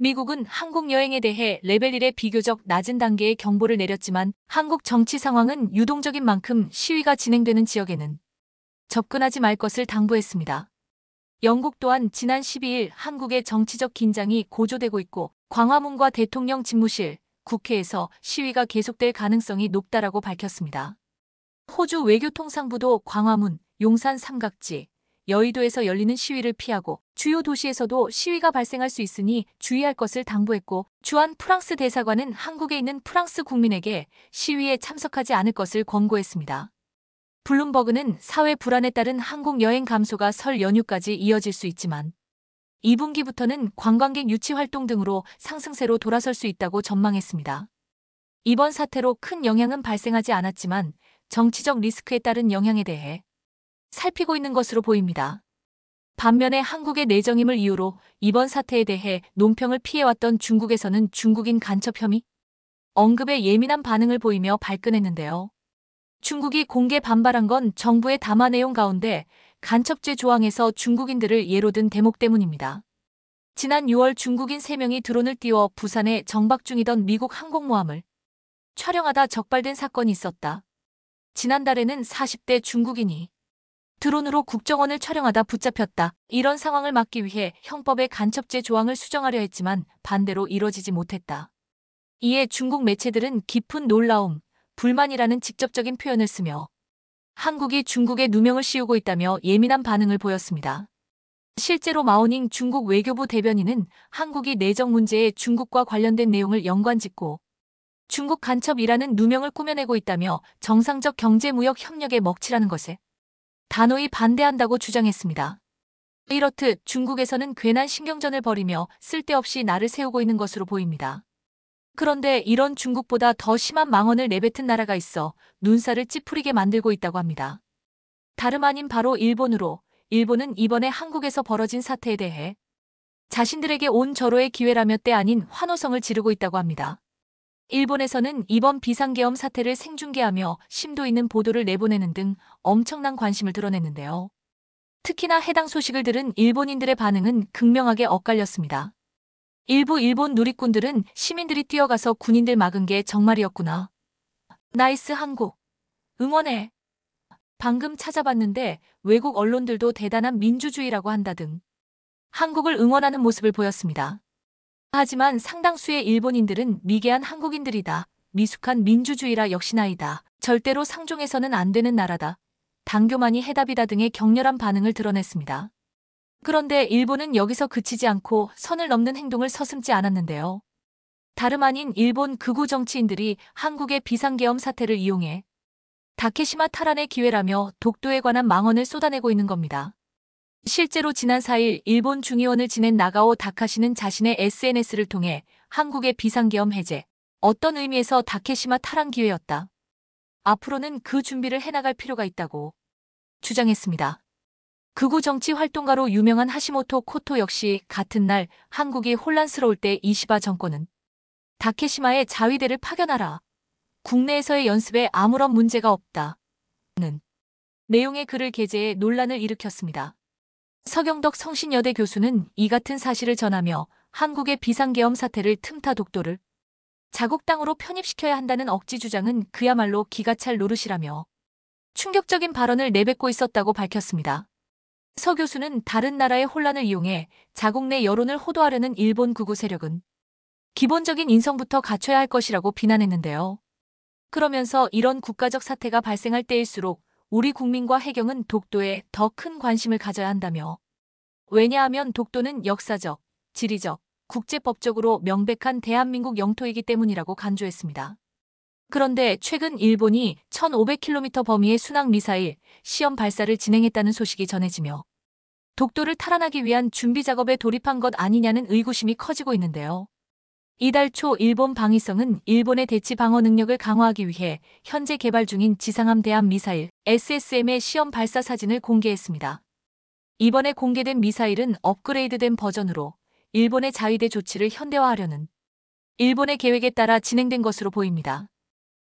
미국은 한국 여행에 대해 레벨 1의 비교적 낮은 단계의 경보를 내렸지만 한국 정치 상황은 유동적인 만큼 시위가 진행되는 지역에는 접근하지 말 것을 당부했습니다. 영국 또한 지난 12일 한국의 정치적 긴장이 고조되고 있고 광화문과 대통령 집무실, 국회에서 시위가 계속될 가능성이 높다라고 밝혔습니다. 호주 외교통상부도 광화문, 용산 삼각지, 여의도에서 열리는 시위를 피하고 주요 도시에서도 시위가 발생할 수 있으니 주의할 것을 당부했고 주한 프랑스 대사관은 한국에 있는 프랑스 국민에게 시위에 참석하지 않을 것을 권고했습니다. 블룸버그는 사회 불안에 따른 한국 여행 감소가 설 연휴까지 이어질 수 있지만 2분기부터는 관광객 유치 활동 등으로 상승세로 돌아설 수 있다고 전망했습니다. 이번 사태로 큰 영향은 발생하지 않았지만 정치적 리스크에 따른 영향에 대해 살피고 있는 것으로 보입니다. 반면에 한국의 내정임을 이유로 이번 사태에 대해 논평을 피해왔던 중국에서는 중국인 간첩 혐의 언급에 예민한 반응을 보이며 발끈했는데요. 중국이 공개 반발한 건 정부의 담화 내용 가운데 간첩죄 조항에서 중국인들을 예로 든 대목 때문입니다. 지난 6월 중국인 3명이 드론을 띄워 부산에 정박 중이던 미국 항공모함을 촬영하다 적발된 사건이 있었다. 지난달에는 40대 중국인이 드론으로 국정원을 촬영하다 붙잡혔다. 이런 상황을 막기 위해 형법의 간첩죄 조항을 수정하려 했지만 반대로 이뤄지지 못했다. 이에 중국 매체들은 깊은 놀라움, 불만이라는 직접적인 표현을 쓰며 한국이 중국에 누명을 씌우고 있다며 예민한 반응을 보였습니다. 실제로 마오닝 중국 외교부 대변인은 한국이 내정 문제에 중국과 관련된 내용을 연관짓고 중국 간첩이라는 누명을 꾸며내고 있다며 정상적 경제무역 협력에 먹칠하는 것에 단호히 반대한다고 주장했습니다. 이렇듯 중국에서는 괜한 신경전을 벌이며 쓸데없이 날을 세우고 있는 것으로 보입니다. 그런데 이런 중국보다 더 심한 망언을 내뱉은 나라가 있어 눈살을 찌푸리게 만들고 있다고 합니다. 다름 아닌 바로 일본은 이번에 한국에서 벌어진 사태에 대해 자신들에게 온 절호의 기회라며 때 아닌 환호성을 지르고 있다고 합니다. 일본에서는 이번 비상계엄 사태를 생중계하며 심도 있는 보도를 내보내는 등 엄청난 관심을 드러냈는데요. 특히나 해당 소식을 들은 일본인들의 반응은 극명하게 엇갈렸습니다. 일부 일본 누리꾼들은 시민들이 뛰어가서 군인들 막은 게 정말이었구나. 나이스 한국. 응원해. 방금 찾아봤는데 외국 언론들도 대단한 민주주의라고 한다 등 한국을 응원하는 모습을 보였습니다. 하지만 상당수의 일본인들은 미개한 한국인들이다. 미숙한 민주주의라 역시나이다. 절대로 상종해서는 안 되는 나라다. 당교만이 해답이다 등의 격렬한 반응을 드러냈습니다. 그런데 일본은 여기서 그치지 않고 선을 넘는 행동을 서슴지 않았는데요. 다름 아닌 일본 극우 정치인들이 한국의 비상계엄 사태를 이용해 다케시마 탈환의 기회라며 독도에 관한 망언을 쏟아내고 있는 겁니다. 실제로 지난 4일 일본 중의원을 지낸 나가오 다카시는 자신의 SNS를 통해 한국의 비상계엄 해제, 어떤 의미에서 다케시마 탈환 기회였다. 앞으로는 그 준비를 해나갈 필요가 있다고 주장했습니다. 극우 정치 활동가로 유명한 하시모토 코토 역시 같은 날 한국이 혼란스러울 때 이시바 정권은 다케시마에 자위대를 파견하라. 국내에서의 연습에 아무런 문제가 없다. 는 내용의 글을 게재해 논란을 일으켰습니다. 서경덕 성신여대 교수는 이 같은 사실을 전하며 한국의 비상계엄 사태를 틈타 독도를 자국 땅으로 편입시켜야 한다는 억지 주장은 그야말로 기가 찰 노릇이라며 충격적인 발언을 내뱉고 있었다고 밝혔습니다. 서 교수는 다른 나라의 혼란을 이용해 자국 내 여론을 호도하려는 일본 극우 세력은 기본적인 인성부터 갖춰야 할 것이라고 비난했는데요. 그러면서 이런 국가적 사태가 발생할 때일수록 우리 국민과 해경은 독도에 더 큰 관심을 가져야 한다며 왜냐하면 독도는 역사적, 지리적, 국제법적으로 명백한 대한민국 영토이기 때문이라고 간주했습니다. 그런데 최근 일본이 1500km 범위의 순항미사일 시험 발사를 진행했다는 소식이 전해지며 독도를 탈환하기 위한 준비 작업에 돌입한 것 아니냐는 의구심이 커지고 있는데요. 이달 초 일본 방위성은 일본의 대치 방어 능력을 강화하기 위해 현재 개발 중인 지상함 대함 미사일 SSM의 시험 발사 사진을 공개했습니다. 이번에 공개된 미사일은 업그레이드된 버전으로 일본의 자위대 조치를 현대화하려는 일본의 계획에 따라 진행된 것으로 보입니다.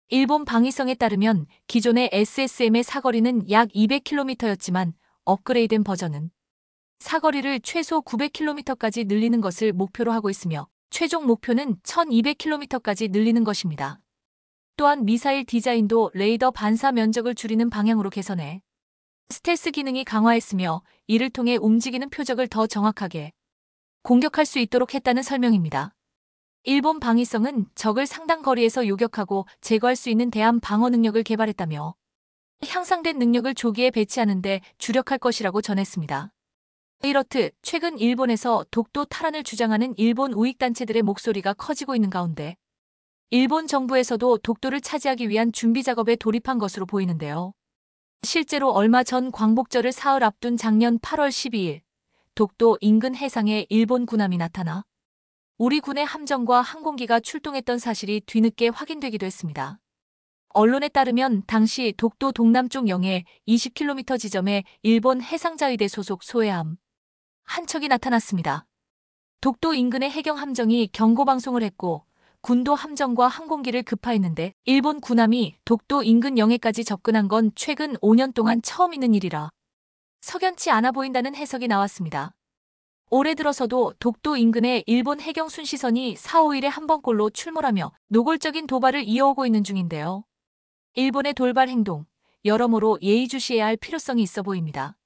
일본 방위성에 따르면 기존의 SSM의 사거리는 약 200km였지만 업그레이드된 버전은 사거리를 최소 900km까지 늘리는 것을 목표로 하고 있으며 최종 목표는 1200km까지 늘리는 것입니다. 또한 미사일 디자인도 레이더 반사 면적을 줄이는 방향으로 개선해 스텔스 기능이 강화했으며 이를 통해 움직이는 표적을 더 정확하게 공격할 수 있도록 했다는 설명입니다. 일본 방위성은 적을 상당 거리에서 요격하고 제거할 수 있는 대함 방어 능력을 개발했다며 향상된 능력을 조기에 배치하는 데 주력할 것이라고 전했습니다. 이렇듯 최근 일본에서 독도 탈환을 주장하는 일본 우익단체들의 목소리가 커지고 있는 가운데 일본 정부에서도 독도를 차지하기 위한 준비 작업에 돌입한 것으로 보이는데요. 실제로 얼마 전 광복절을 사흘 앞둔 작년 8월 12일 독도 인근 해상에 일본 군함이 나타나 우리 군의 함정과 항공기가 출동했던 사실이 뒤늦게 확인되기도 했습니다. 언론에 따르면 당시 독도 동남쪽 영해 20km 지점에 일본 해상자위대 소속 소해함 한 척이 나타났습니다. 독도 인근의 해경 함정이 경고방송을 했고 군도 함정과 항공기를 급파했는데 일본 군함이 독도 인근 영해까지 접근한 건 최근 5년 동안 처음 있는 일이라 석연치 않아 보인다는 해석이 나왔습니다. 올해 들어서도 독도 인근에 일본 해경 순시선이 4, 5일에 한 번꼴로 출몰하며 노골적인 도발을 이어오고 있는 중인데요. 일본의 돌발 행동, 여러모로 예의주시해야 할 필요성이 있어 보입니다.